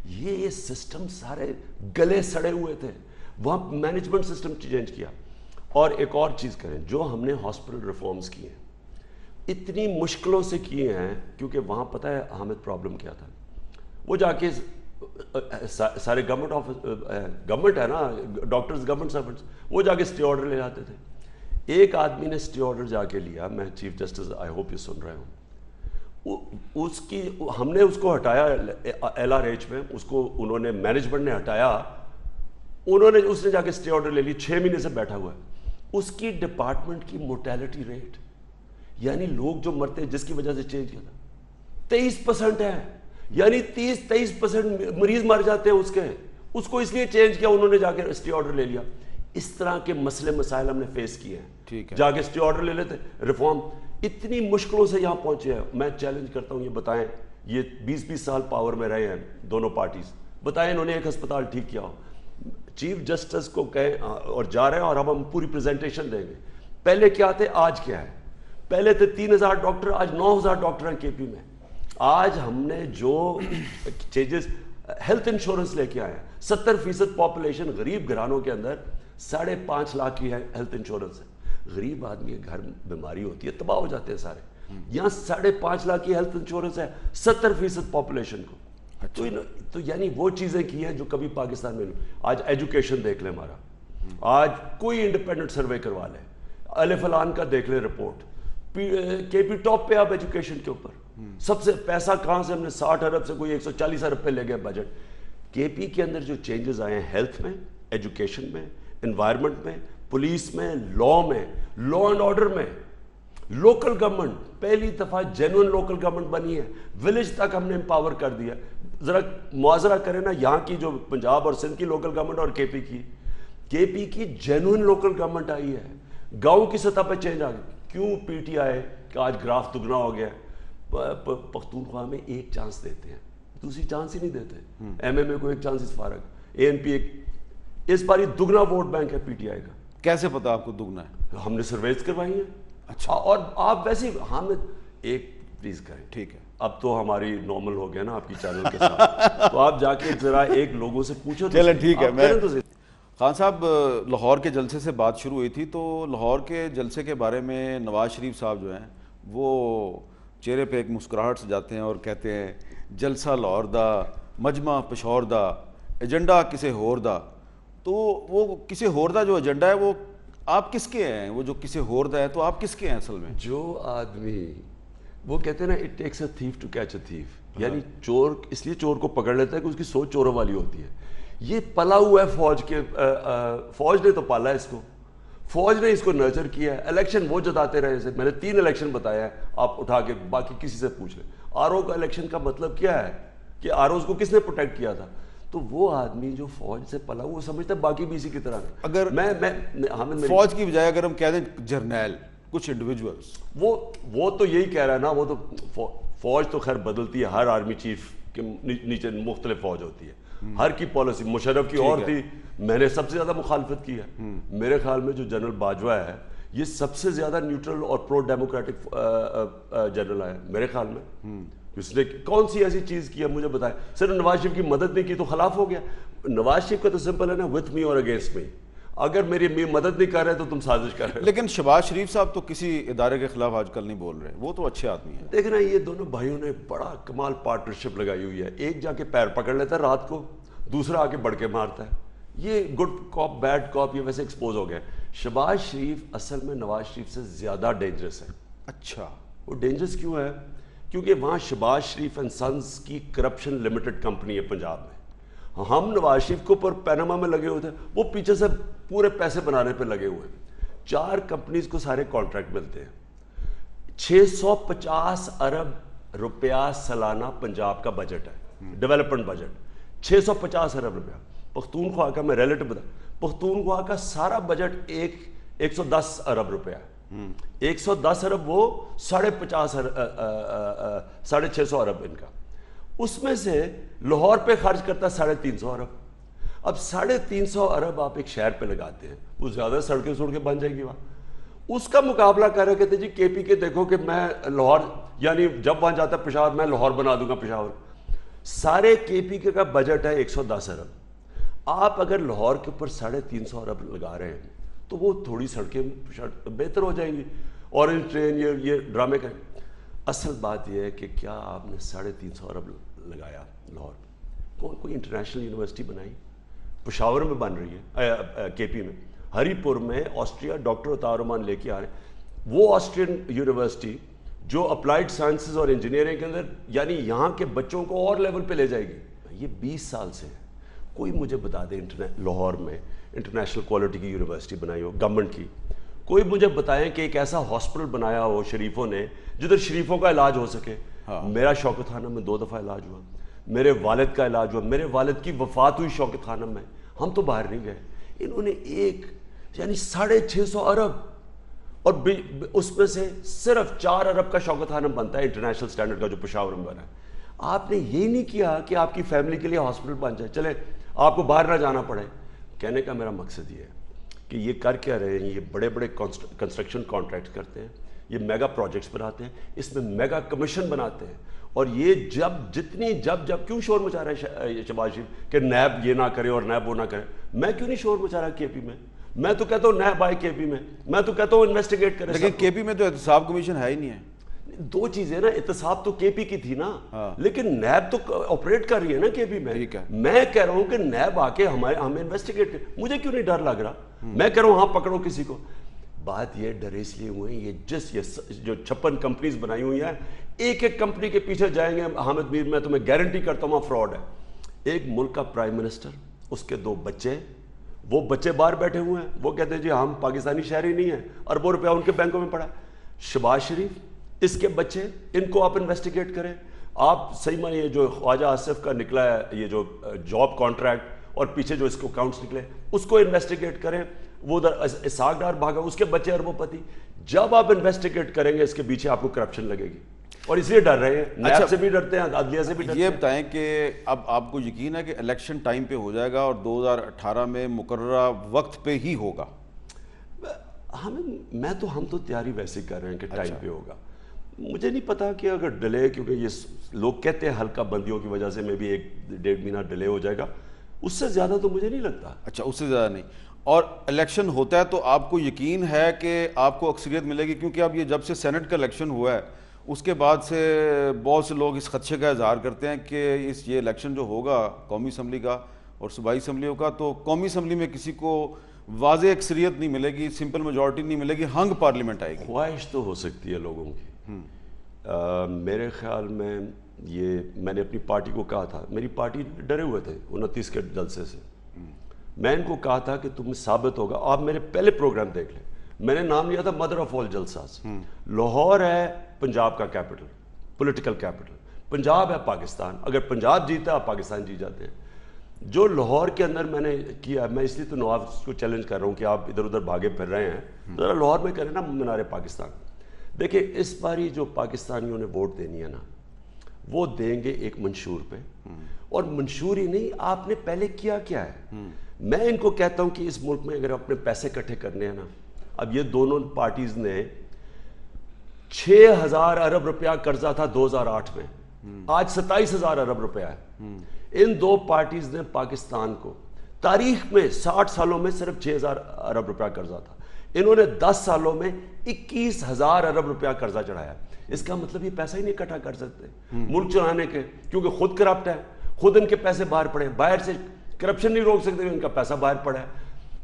یہ سسٹم سارے گلے سڑے ہوئے تھے, وہاں مینجمنٹ سسٹم چینج کیا. اور ایک اور چیز کریں, جو ہم نے ہاسپٹل ریفارمز کیے ہیں اتنی مشکلوں سے کیے ہیں, کیونکہ وہاں پتہ ہے حامد پرابلم کیا تھا. وہ جا کے سارے گورنمنٹ ہے نا, ڈاکٹرز گورنمنٹ سرونٹس, وہ جا کے اسٹے آرڈر لے جاتے تھے. ایک آدمی نے اسٹے آرڈر جا کے لیا, میں چیف جسٹس آئی ہوپ یہ سن رہے ہوں, اس کی ہم نے اس کو ہٹایا LRH میں, اس کو انہوں نے مینجمنٹ نے ہٹایا, اس نے جا کے اسٹے آرڈر لے لی, 6 مہینے سے بیٹھا ہوا ہے. اس کی ڈپارٹمنٹ کی مورٹیلٹی ریٹ, یعنی لوگ جو مرتے جس کی وجہ سے چینج کیا تھا 23% ہے. یعنی 23% مریض مر جاتے ہیں اس کو اس لیے چینج کیا, انہوں نے جا کے اسٹے آرڈر لے لیا. اس طرح کے مسئلے مسائل ہم نے فیس کیے ہیں. ٹھیک ہے, جا کے اسٹے آرڈر لے لیتے, ریفارم اتنی مشکلوں سے یہاں پہنچے ہیں. میں چیلنج کرتا ہوں, یہ بتائیں, یہ 20 سال پاور میں رہے ہیں دونوں پارٹیز, بتائیں انہوں نے ایک ہسپتال ٹھیک کیا ہو. چیف جسٹس کو کہیں اور جا رہے ہیں, اور اب ہم پوری پریزنٹیشن دیں گے. پہلے کیا تھے, آج کیا ہے. پہلے تھے 3000 ڈاکٹر, آج 9000 ڈاکٹر ہیں KP میں. آج ہم نے جو چینجز ہیلتھ انشورنس لے کے آئے ہیں, 70% پاپولیشن غریب گھرانوں کے اندر 5.5 لاکھ کی ہیلتھ انشورنس ہے. غریب آدمی کے گھر بیماری ہوتی ہے, تباہ ہو جاتے ہیں سارے. یہاں 5.5 لاکھ کی ہیلتھ انشورنس ہے 70% پاپولیشن کو. تو یعنی وہ چیزیں کی ہیں جو کبھی پاکستان میں نہیں. آج ایجوکیشن دیکھ لیں ہمارا, آج کوئی انڈیپینڈنٹ سروے کروا لیں, الف لام کا دیکھ لیں رپورٹ, KP ٹاپ پہ آپ ایجوکیشن کے اوپر. سب سے پیسہ کہاں سے, ہم نے 60 ارب سے کوئی 140 ارب پہ لے گئے بجٹ. KP کے اندر جو چینجز آئے ہیں ہیلتھ میں, ایجوکیشن میں, انوائرمنٹ میں, پولیس میں, لا میں, لا اینڈ آرڈر میں, لوکل گورنمنٹ پہلی دفعہ جینوئن لوکل گورنمنٹ بنی ہے, ولیج تک ہم نے امپاور کر دیا. ذرا موازنہ کریں نا یہاں کی جو پنجاب اور سندھ کی لوکل گورنمنٹ اور KP کی. کے پی کی جینوئن لوکل گورنمنٹ آئی ہے, گاؤں کی سطح پہ چینج آ گئی. کیوں پی ٹی آئی کہ آج گراف دگنا ہو گیا, پختونخوا میں ایک چانس دیتے ہیں, دوسری چانس ہی نہیں دیتے. ایم ایم اے کو ایک چانس اس فارغ, اے این پی ایک, اس بار یہ دگنا ووٹ بینک ہے پی ٹی آئی کا. کیسے پتا آپ کو دگنا ہے؟ ہم نے سرویز کروائی ہیں. اچھا, اور آپ ویسے حامد ایک پلیز کریں. ٹھیک ہے, اب تو ہماری نارمل ہو گیا نا آپ کی چینل کے ساتھ, تو آپ جا کے ذرا ایک لوگوں سے پوچھو. چلیں ٹھیک ہے. میں خان صاحب, لاہور کے جلسے سے بات شروع ہوئی تھی, تو لاہور کے جلسے کے بارے میں نواز شریف صاحب جو ہیں وہ چہرے پہ ایک مسکراہٹ سے جاتے ہیں اور کہتے ہیں جلسہ لاہور دا, مجمع پشور دا, ایجنڈا کسے ہور دا. تو وہ کسے ہور دا جو ایجنڈا ہے وہ آپ کس کے ہیں؟ وہ جو کسے ہور دا ہے تو آپ کس کے ہیں اصل میں؟ جو آدمی, وہ کہتے ہیں نا it takes a thief to catch a thief, یعنی چور اس لیے چور کو پکڑ لیتا ہے کہ اس کی سوچ چوروں والی ہوتی ہے. یہ پلا ہوا ہے فوج کے, فوج نے تو پالا ہے اس کو, فوج نے اس کو نرچر کیا ہے. الیکشن وہ جتاتے رہے, جیسے میں نے 3 الیکشن بتایا ہے, آپ اٹھا کے باقی کسی سے پوچھ لیں. آر او کا الیکشن کا مطلب کیا ہے کہ آر اوز کو کس نے پروٹیکٹ کیا تھا؟ تو وہ آدمی جو فوج سے پلا وہ سمجھتا ہے باقی بھی اسی کی طرح. اگر میں فوج کی بجائے اگر ہم کہہ دیں جرنیل, کچھ انڈیویجولز, وہ تو یہی کہہ رہا ہے نا. وہ تو فوج تو خیر بدلتی ہے, ہر آرمی چیف کے نیچے مختلف فوج ہوتی ہے, ہر کی پالیسی. مشرف کی اور تھی, میں نے سب سے زیادہ مخالفت کی ہے. میرے خیال میں جو جنرل باجوہ ہے یہ سب سے زیادہ نیوٹرل اور پرو ڈیموکریٹک جنرل ہے میرے خیال میں. اس نے کون سی ایسی چیز کی ہے مجھے بتائیں. صرف نواز شریف کی مدد نہیں کی تو خلاف ہو گیا. نواز شریف کا تو سمپل ہے نا, وتھ می اور اگینسٹ می. اگر میری مدد نہیں کر رہے تو تم سازش کر رہے. لیکن شہباز شریف صاحب تو کسی ادارے کے خلاف آج کل نہیں بول رہے, وہ تو اچھے آدمی ہیں. دیکھنا یہ دونوں بھائیوں نے بڑا کمال پارٹنرشپ لگائی ہوئی ہے. ایک جا کے پیر پکڑ لیتا ہے رات کو, دوسرا آ کے بڑھ کے مارتا ہے. یہ گڈ کاپ بیڈ کاپ یہ ویسے ایکسپوز ہو گیا. شہباز شریف اصل میں نواز شریف سے زیادہ ڈینجرس ہے. اچھا, وہ ڈینجرس کیوں ہے؟ کیونکہ وہاں شہباز شریف اینڈ سنز کی کرپشن لمیٹڈ کمپنی ہے پنجاب میں. ہم نواز شریف کو پر پیناما میں لگے ہوئے تھے, وہ پیچھے سے پورے پیسے بنانے پہ لگے ہوئے ہیں. 4 کمپنیز کو سارے کانٹریکٹ ملتے ہیں. 650 ارب روپیہ سالانہ پنجاب کا بجٹ ہے, ڈیولپمنٹ بجٹ 650 ارب روپیہ. پختونخوا کا میں ریلیٹو بتا, پختونخوا کا سارا بجٹ 110 ارب روپیہ ہے. 110 ارب وہ 50 650 ارب ان کا. اس میں سے لاہور پہ خرچ کرتا ہے 350 ارب. اب 350 ارب آپ ایک شہر پہ لگاتے ہیں, وہ زیادہ سڑکیں بن جائیں گی وہاں. اس کا مقابلہ کر رہے کہتے جی کے پی کے دیکھو کہ میں لاہور, یعنی جب وہاں جاتا ہے پشاور, میں لاہور بنا دوں گا پشاور. سارے کے پی کے کا بجٹ ہے 110 ارب. آپ اگر لاہور کے اوپر 350 ارب لگا رہے ہیں تو وہ تھوڑی سڑکیں بہتر ہو جائیں گی. اورنج ٹرین یہ ڈرامے کا. اصل بات یہ ہے کہ کیا آپ نے 350 ارب لگایا لاہور, کوئی انٹرنیشنل یونیورسٹی بنائی؟ پشاور میں بن رہی ہے, کے پی میں ہری پور میں آسٹریا ڈاکٹر عطا الرحمان لے کے آ رہے ہیں. وہ آسٹرین یونیورسٹی جو اپلائیڈ سائنسز اور انجینئرنگ کے اندر, یعنی یہاں کے بچوں کو اور لیول پہ لے جائے گی. یہ 20 سال سے ہے. کوئی مجھے بتا دے لاہور میں انٹرنیشنل کوالٹی کی یونیورسٹی بنائی ہو گورنمنٹ کی. کوئی مجھے بتائیں کہ ایک ایسا ہاسپٹل بنایا ہو شریفوں نے جدھر شریفوں کا علاج ہو سکے. میرا شوکت خانم میں 2 دفعہ علاج ہوا, میرے والد کا علاج ہوا, میرے والد کی وفات ہوئی شوکت خانم میں. ہم تو باہر نہیں گئے. انہوں نے یعنی 650 ارب, اور اس میں سے صرف 4 ارب کا شوکت خانم بنتا ہے انٹرنیشنل سٹینڈرڈ کا جو پشاور میں بنا ہے. آپ نے یہ نہیں کیا کہ آپ کی فیملی کے لیے ہاسپٹل بن جائے, چلے آپ کو باہر نہ جانا پڑے. کہنے کا میرا مقصد یہ ہے کہ یہ کر کیا رہے ہیں, یہ بڑے بڑے کنسٹرکشن کانٹریکٹ کرتے ہیں, یہ میگا پروجیکٹس بناتے ہیں, اس میں میگا کمیشن بناتے ہیں. اور یہ جب کیوں شور مچا رہا ہے شہباز شریف کہ نیب یہ نہ کرے اور نیب وہ نہ کرے. میں کیوں نہیں شور مچا رہا کے پی میں؟ میں تو کہتا ہوں نیب آئے کے پی میں تو کہتا ہوں انویسٹیگیٹ کرے. لیکن کے پی میں تو احتساب کمیشن ہے ہی نہیں ہے. 2 چیزیں نا, احتساب تو کے پی کی تھی نا, لیکن نیب تو آپریٹ کر رہی ہے نا کے پی میں. میں کہہ رہا ہوں کہ نیب آ کے ہمیں انویسٹیگیٹ کرے. مجھے کیوں نہیں ڈر لگ رہا؟ میں کہہ رہا ہوں ہاں پکڑو کسی کو. بات یہ ڈر اس لیے ہوئے ہیں, یہ جو 56 کمپنیز بنائی ہوئی ہیں, ایک کمپنی کے پیچھے جائیں گے حامد میر, میں تمہیں گارنٹی کرتا ہوں وہاں فراڈ ہے. ایک ملک کا پرائم منسٹر, اس کے 2 بچے, وہ بچے باہر بیٹھے ہوئے ہیں, وہ کہتے ہیں جی ہم پاکستانی شہری نہیں ہیں, اربوں روپیہ ان کے بینکوں میں پڑا. شہباز شریف, اس کے بچے, ان کو آپ انویسٹیگیٹ کریں. آپ صحیح میں یہ جو خواجہ آصف کا نکلا ہے یہ جو جاب کانٹریکٹ, اور پیچھے جو اس کو اکاؤنٹس نکلے اس کو انویسٹیگیٹ کریں. وہ ادھر اسحاق ڈار بھاگا, اس کے بچے اربوں پتی. جب آپ انویسٹیگیٹ کریں گے اس کے پیچھے آپ کو کرپشن لگے گی, اور اس لیے ڈر رہے ہیں, نیب سے بھی ڈرتے ہیں, عدلیہ سے بھی ڈرتے ہیں. یہ بتائیں کہ اب آپ کو یقین ہے کہ الیکشن ٹائم پہ ہو جائے گا اور 2018 میں مقررہ وقت پہ ہی ہوگا؟ ہم تو تیاری ویسے کر رہے ہیں کہ ٹائم پہ ہوگا. مجھے نہیں پتا کہ اگر ڈیلے, کیونکہ یہ لوگ کہتے ہیں ہلکا بندیوں کی وجہ سے میں بھی 1-1.5 مہینہ ڈیلے ہو جائے گا, اس سے زیادہ تو مجھے نہیں لگتا. اچھا, اس سے زیادہ نہیں. اور الیکشن ہوتا ہے تو آپ کو یقین ہے کہ آپ کو اکثریت ملے گی؟ کیونکہ اب یہ جب سے سینٹ کا الیکشن ہوا ہے اس کے بعد سے بہت سے لوگ اس خدشے کا اظہار کرتے ہیں کہ یہ الیکشن جو ہوگا قومی اسمبلی کا اور صوبائی اسمبلیوں کا, تو قومی اسمبلی میں کسی کو واضح اکثریت نہیں ملے گی, سمپل میجورٹی نہیں ملے گی, ہنگ پارلیمنٹ آئے گی. خواہش تو ہو سکتی ہے لوگوں کی. میرے خیال میں یہ میں نے اپنی پارٹی کو کہا تھا, میری پارٹی ڈرے ہوئے تھے 29 کے جلسے سے. میں ان کو کہا تھا کہ تمہیں ثابت ہوگا, آپ میرے پہلے پروگرام دیکھ لیں, میں نے نام لیا تھا مدر آف آل جلساز. لاہور ہے پنجاب کا کیپٹل, پولیٹیکل کیپٹل. پنجاب ہے پاکستان, اگر پنجاب جیتا ہے آپ پاکستان جیت جاتے ہیں. جو لاہور کے اندر میں نے کیا, میں اس لیے تو نواب کو چیلنج کر رہا ہوں کہ آپ ادھر ادھر بھاگے پھر رہے ہیں, ذرا لاہور میں کریں نا مینار پاکستان. دیکھیں اس باری جو پاکستانیوں نے ووٹ دینی ہے نا, وہ دیں گے ایک منشور پہ, اور منشور ہی نہیں, آپ نے پہلے کیا کیا ہے. میں ان کو کہتا ہوں کہ اس ملک میں اگر اپنے پیسے اکٹھے کرنے ہیں نا, اب یہ دونوں پارٹیز نے 6,000 ارب روپیہ قرضہ تھا 2008 میں, آج 27,000 ارب روپیہ ہے. ان دو پارٹیز نے پاکستان کو تاریخ میں 60 سالوں میں صرف 6,000 ارب روپیہ قرضہ تھا, انہوں نے 10 سالوں میں 21,000 ارب روپیہ قرضہ چڑھایا. اس کا مطلب یہ پیسہ ہی نہیں اکٹھا کر سکتے ملک چلانے کے, کیونکہ خود کرپٹ ہے, خود ان کے پیسے باہر پڑے, باہر سے کرپشن نہیں روک سکتے, ان کا پیسہ باہر پڑا ہے.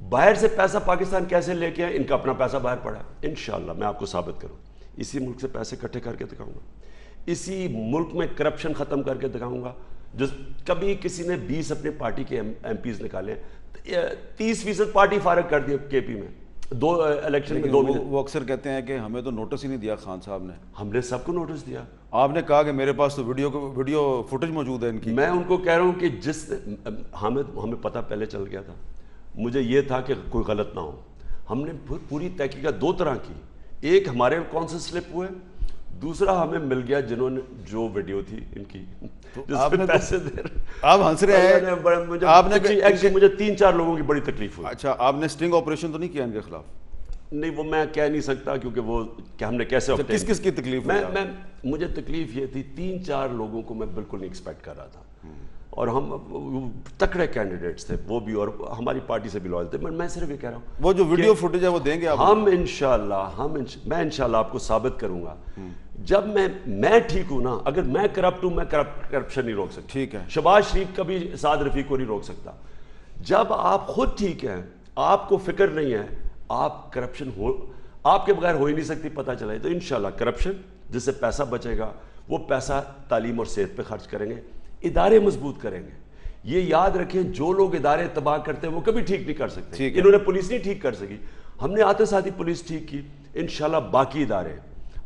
باہر سے پیسہ پاکستان کیسے لے کے آئے, ان کا اپنا پیسہ باہر پڑا ہے. انشاءاللہ میں آپ کو ثابت کروں, اسی ملک سے پیسے اکٹھے کر کے دکھاؤں گا, اسی ملک میں کرپشن ختم کر کے دکھاؤں گا. جو کبھی کسی نے 20 اپنے پارٹی کے ایم پیز نکالے, 30% پارٹی فارغ کر دی کے پی میں 2 الیکشن میں 2 مہینے. وہ اکثر کہتے ہیں کہ ہمیں تو نوٹس ہی نہیں دیا خان صاحب نے. ہم نے سب کو نوٹس دیا. آپ نے کہا کہ میرے پاس تو ویڈیو فوٹیج موجود ہے ان کی. میں ان کو کہہ رہا ہوں کہ جس ہمیں پتہ پہلے چل گیا تھا, مجھے یہ تھا کہ کوئی غلط نہ ہو. ہم نے پوری تحقیقات 2 طرح کی, ایک ہمارے کون سے سلپ ہوئے, دوسرا ہمیں مل گیا جنہوں نے جو ویڈیو تھی ان کی آپ نے پیسے دے رہے. آپ ہنس رہے ہیں, آپ نے مجھے 3-4 لوگوں کی بڑی تکلیف ہوئی. اچھا, آپ نے سٹنگ آپریشن تو نہیں کیا ان کے خلاف؟ نہیں, وہ میں کہہ نہیں سکتا, کیونکہ وہ کہ ہم نے کیسے کس کی تکلیف میں مجھے تکلیف یہ تھی 3-4 لوگوں کو میں بالکل نہیں ایکسپیکٹ کر رہا تھا, اور ہم تکڑے کینڈیڈیٹس تھے وہ بھی, اور ہماری پارٹی سے بھی لوائل تھے. میں صرف یہ کہہ رہا ہوں وہ جو ویڈیو فوٹیج ہے وہ دیں گے آپ؟ ہم انشاءاللہ میں انشاءاللہ آپ کو ثابت کروں گا. جب میں ٹھیک ہوں نا, اگر میں کرپٹ ہوں, میں کرپشن نہیں روک سکتا. ٹھیک ہے, شہباز شریف کبھی سعد رفیق کو نہیں روک سکتا. جب آپ خود ٹھیک ہیں, آپ کو فکر نہیں ہے, آپ کرپشن آپ کے بغیر ہو ہی نہیں سکتی, پتہ چلا ہے. تو انشاءاللہ کرپشن جس سے پیسہ بچے گا, وہ پیسہ تعلیم اور صحت پہ خرچ کریں گے, ادارے مضبوط کریں گے. یہ یاد رکھیں, جو لوگ ادارے تباہ کرتے ہیں وہ کبھی ٹھیک نہیں کر سکتے. انہوں نے پولیس نہیں ٹھیک کر سکی, ہم نے آتے ساتھ ہی پولیس ٹھیک کی. انشاءاللہ باقی ادارے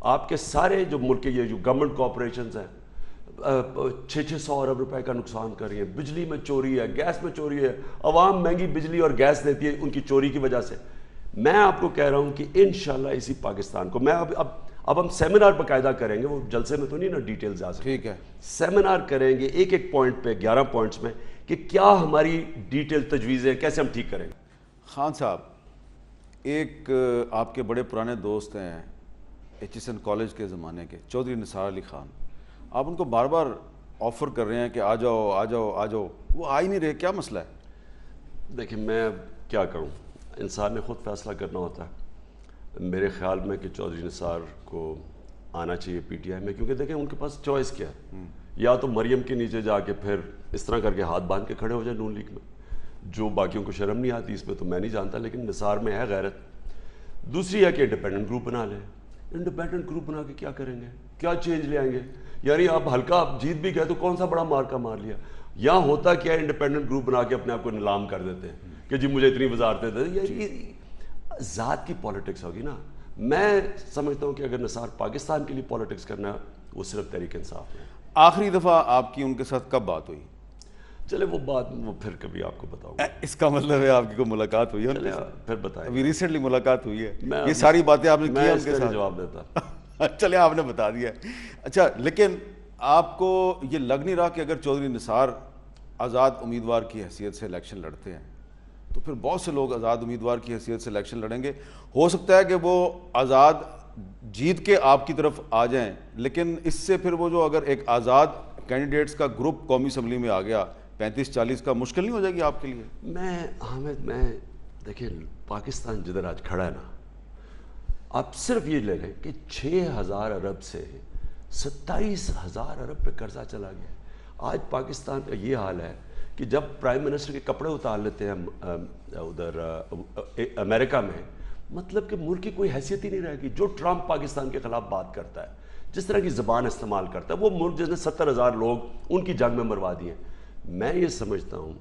آپ کے سارے جو ملک کے یہ جو گورنمنٹ کارپوریشنز ہیں 600 ارب روپے کا نقصان کر رہی ہیں. بجلی میں چوری ہے, گیس میں چوری ہے, عوام مہنگی بجلی اور گیس دیتی ہے ان کی چوری کی وجہ سے. میں آپ کو کہہ رہا ہوں کہ انشاءاللہ اسی پاکستان کو میں اب ہم سیمینار باقاعدہ کریں گے, وہ جلسے میں تو نہیں نا ڈیٹیلز آ سکتی. ٹھیک ہے, سیمینار کریں گے ایک پوائنٹ پہ 11 پوائنٹس میں کہ کیا ہماری ڈیٹیل تجویزیں کیسے ہم ٹھیک کریں گے. خان صاحب, ایک آپ کے بڑے پرانے دوست ہیں ایچ کالج کے زمانے کے, چودھری نثار علی خان. آپ ان کو بار بار آفر کر رہے ہیں کہ آ جاؤ آ جاؤ آ جاؤ, وہ آ ہی نہیں رہے, کیا مسئلہ ہے؟ دیکھیں میں کیا کروں, انسان نے خود فیصلہ کرنا ہوتا ہے. میرے خیال میں کہ چودھری نثار کو آنا چاہیے پی ٹی آئی میں, کیونکہ دیکھیں ان کے پاس چوائس کیا ہے, یا تو مریم کے نیچے جا کے پھر اس طرح کر کے ہاتھ باندھ کے کھڑے ہو جائے نون لیگ میں, جو باقیوں کو شرم نہیں آتی, اس میں تو میں نہیں جانتا, لیکن نثار میں ہے غیرت. دوسری ہے کہ انڈیپینڈنٹ گروپ بنا لیں. انڈیپینڈنٹ گروپ بنا کے کیا کریں گے, کیا چینج لے آئیں گے؟ یعنی آپ ہلکا آپ جیت بھی گئے تو کون سا بڑا مارکا مار لیا. یہاں ہوتا کیا ہے, انڈیپینڈنٹ گروپ بنا کے اپنے آپ کو نیلام کر دیتے ہیں کہ جی مجھے اتنی وزارتیں دے دیں. یہ ذات کی پالیٹکس ہوگی نا. میں سمجھتا ہوں کہ اگر نثار پاکستان کے لیے پالیٹکس کرنا ہے, وہ صرف تحریک انصاف ہے. آخری دفعہ آپ کی ان کے ساتھ کب بات ہوئی؟ چلے وہ بات وہ پھر کبھی آپ کو بتاؤں گا. اس کا مطلب ہے آپ کی کوئی ملاقات ہوئی ہے ان کے ساتھ؟ پھر بتائیں. ابھی ریسنٹلی ملاقات ہوئی ہے؟ یہ ساری باتیں آپ نے کی ان کے ساتھ؟ جواب دیتا. چلے آپ نے بتا دیا. اچھا لیکن آپ کو یہ لگ نہیں رہا کہ اگر چودھری نثار آزاد امیدوار کی حیثیت سے الیکشن لڑتے ہیں تو پھر بہت سے لوگ آزاد امیدوار کی حیثیت سے الیکشن لڑیں گے؟ ہو سکتا ہے کہ وہ آزاد جیت کے آپ کی طرف آ جائیں، لیکن اس سے پھر وہ جو اگر ایک آزاد کینڈیڈیٹس کا گروپ قومی اسمبلی میں آ گیا 35-40 کا، مشکل نہیں ہو جائے گی آپ کے لیے؟ حامد میں دیکھیں پاکستان جدھر آج کھڑا ہے نا، آپ صرف یہ لے لیں کہ 6,000 ارب سے 27,000 ارب پہ قرضہ چلا گیا. آج پاکستان کا یہ حال ہے کہ جب پرائم منسٹر کے کپڑے اتار لیتے ہیں ادھر امریکہ میں، مطلب کہ ملک کی کوئی حیثیت ہی نہیں رہے گی. جو ٹرمپ پاکستان کے خلاف بات کرتا ہے، جس طرح کی زبان استعمال کرتا ہے، وہ ملک جس نے 70,000 لوگ ان کی جنگ میں مروا دیے. میں یہ سمجھتا ہوں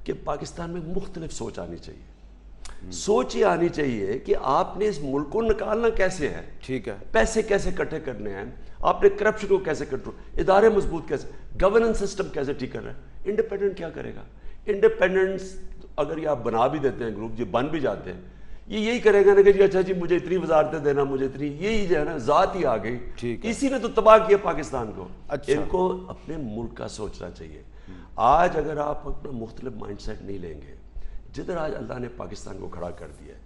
کہ پاکستان میں مختلف سوچ آنی چاہیے. سوچ یہ آنی چاہیے کہ آپ نے اس ملک کو نکالنا کیسے ہے، ٹھیک ہے، پیسے کیسے اکٹھے کرنے ہیں، آپ نے کرپشن کو کیسے کنٹرول، ادارے مضبوط کیسے، گورننس سسٹم کیسے ٹھیک کر رہے ہیں. انڈیپینڈنٹ کیا کرے گا؟ انڈیپینڈنس اگر یہ آپ بنا بھی دیتے ہیں گروپ، یہ بن بھی جاتے ہیں، یہ یہی کرے گا نا کہ جی اچھا جی مجھے اتنی وزارتیں دینا، مجھے اتنی، یہی جو ہے نا ذات ہی آ گئی. اسی نے تو تباہ کیا پاکستان کو. ان کو اپنے ملک کا سوچنا چاہیے. آج اگر آپ اپنا مختلف مائنڈ سیٹ نہیں لیں گے، جدھر آج اللہ نے پاکستان کو کھڑا کر دیا ہے،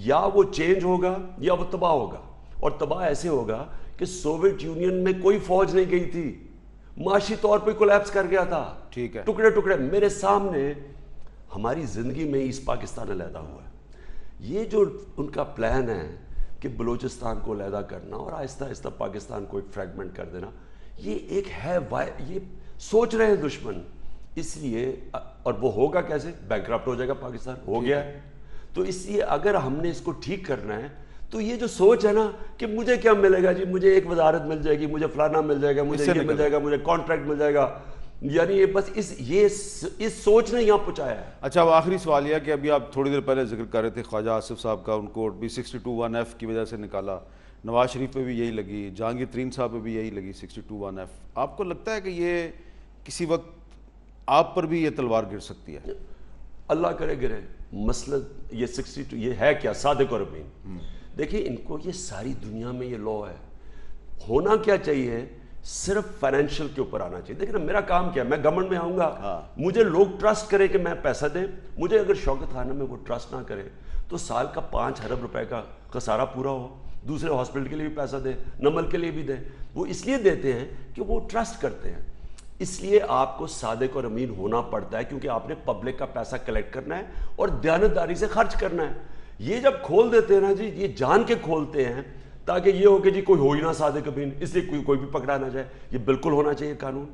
یا وہ چینج ہوگا یا وہ تباہ ہوگا. اور تباہ ایسے ہوگا کہ سوویت یونین میں کوئی فوج نہیں گئی تھی، معاشی طور پہ کولیپس کر گیا تھا، ٹھیک ہے، ٹکڑے ٹکڑے. میرے سامنے ہماری زندگی میں ایسٹ پاکستان علیحدہ ہوا ہے. یہ جو ان کا پلان ہے کہ بلوچستان کو علیحدہ کرنا اور آہستہ آہستہ پاکستان کو ایک فریگمنٹ کر دینا، یہ ایک ہے، یہ سوچ رہے ہیں دشمن. اس لیے اور وہ ہوگا کیسے؟ بینکرپٹ ہو جائے گا پاکستان، ہو گیا ہے. تو اس لیے اگر ہم نے اس کو ٹھیک کرنا ہے تو یہ جو سوچ ہے نا کہ مجھے کیا ملے گا جی، مجھے ایک وزارت مل جائے گی، مجھے فلانا مل جائے گا، مجھے یہ مل جائے گا، مجھے کانٹریکٹ مل جائے گا، یعنی یہ بس اس سوچ نے یہاں پہنچایا ہے. اچھا وہ آخری سوال یہ کہ ابھی آپ تھوڑی دیر پہلے ذکر کر رہے تھے خواجہ آصف صاحب کا، ان کو بھی 62(1)(f) کی وجہ سے نکالا. نواز شریف پہ بھی یہی لگی، جہانگیر ترین صاحب پہ بھی یہی لگی 62(1)(f). آپ کو لگتا ہے کہ یہ کسی وقت آپ پر بھی یہ تلوار گر سکتی ہے؟ اللہ کرے گرے. مسئلہ یہ 62 یہ ہے کیا؟ صادق اور امین. دیکھیں ان کو یہ ساری دنیا میں یہ لا ہے. ہونا کیا چاہیے؟ صرف فائنینشیل کے اوپر آنا چاہیے. دیکھیں نا میرا کام کیا ہے، میں گورنمنٹ میں آؤں گا، مجھے لوگ ٹرسٹ کریں کہ میں پیسہ دیں. مجھے اگر شوکت خانہ میں وہ ٹرسٹ نہ کرے تو سال کا 5 ارب روپے کا خسارہ پورا ہو، دوسرے ہاسپٹل کے لیے بھی پیسہ دیں، نمل کے لیے بھی دیں. وہ اس لیے دیتے ہیں کہ وہ ٹرسٹ کرتے ہیں. اس لیے آپ کو صادق اور امین ہونا پڑتا ہے، کیونکہ آپ نے پبلک کا پیسہ کلیکٹ کرنا ہے اور دیانتداری سے خرچ کرنا ہے. یہ جب کھول دیتے ہیں نا جی، یہ جان کے کھولتے ہیں تاکہ یہ ہو کہ جی کوئی ہو ہی نہ صادق امین، اس لیے کوئی بھی پکڑا نہ جائے. یہ بالکل ہونا چاہیے قانون.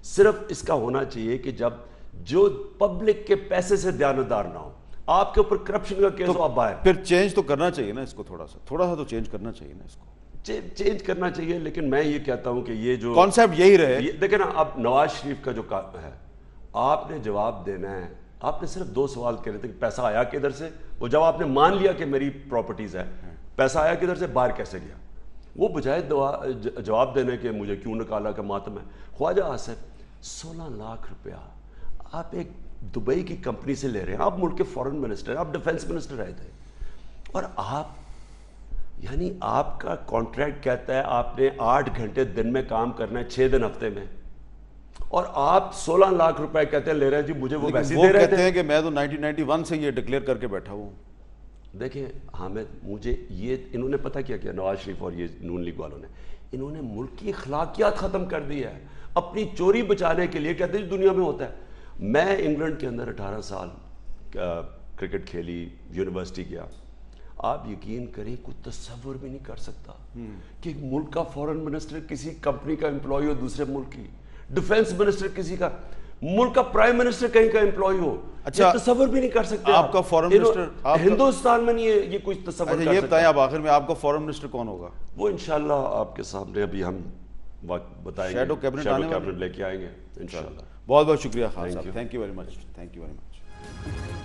صرف اس کا ہونا چاہیے کہ جب جو پبلک کے پیسے سے دیانتدار نہ ہو، آپ کے اوپر کرپشن کا کیس ہو، آپ باہر. پھر چینج تو کرنا چاہیے نا اس کو، تھوڑا سا تو چینج کرنا چاہیے نا اس کو. چینج کرنا چاہیے، لیکن میں یہ کہتا ہوں کہ یہ جو کانسیپٹ یہی رہے. دیکھیں نا اب نواز شریف کا جو ہے، آپ نے جواب دینا ہے. آپ نے صرف 2 سوال کرے تھے کہ پیسہ آیا کدھر سے. وہ جب آپ نے مان لیا کہ میری پراپرٹیز ہے، پیسہ آیا کدھر سے، باہر کیسے گیا، وہ بجائے جواب دینے کے مجھے کیوں نکالا کہ ماتم ہے. خواجہ آصف 16 لاکھ روپیہ آپ ایک دبئی کی کمپنی سے لے رہے ہیں. آپ ملک کے فورن منسٹر ہیں، آپ ڈیفنس منسٹر رہے تھے، اور آپ یعنی آپ کا کانٹریکٹ کہتا ہے آپ نے 8 گھنٹے دن میں کام کرنا ہے 6 دن ہفتے میں، اور آپ 16 لاکھ روپے کہتے ہیں لے رہے ہیں. جی مجھے وہ ویسے دے رہے تھے. کہتے ہیں کہ میں تو 1991 سے یہ ڈکلیئر کر کے بیٹھا ہوں. دیکھیں حامد، مجھے یہ انہوں نے پتہ کیا کیا، نواز شریف اور یہ نون لیگ والوں نے، انہوں نے ملک کی اخلاقیات ختم کر دی ہے اپنی چوری بچانے کے لیے. کہتے ہیں دنیا میں ہوتا ہے. میں انگلینڈ کے اندر 18 سال کرکٹ کھیلی، یونیورسٹی گیا. آپ یقین کریں کوئی تصور بھی نہیں کر سکتا کہ ملک کا فورن منسٹر کسی کمپنی کا امپلائی ہو دوسرے ملک کی، ڈیفنس منسٹر کسی کا، ملک کا پرائم منسٹر کہیں کا امپلائی ہو. اچھا تصور بھی نہیں کر سکتے. آپ کا فورن منسٹر ہندوستان میں نہیں ہے یہ کوئی تصور کر سکتا. یہ بتائیں آپ آخر میں آپ کا فورن منسٹر کون ہوگا؟ وہ انشاءاللہ آپ کے سامنے ابھی ہم وقت بتائیں گے. شیڈو کیبنٹ لے کے آئیں گے انشاءاللہ. بہت بہت شکریہ خان صاحب. Thank you very much.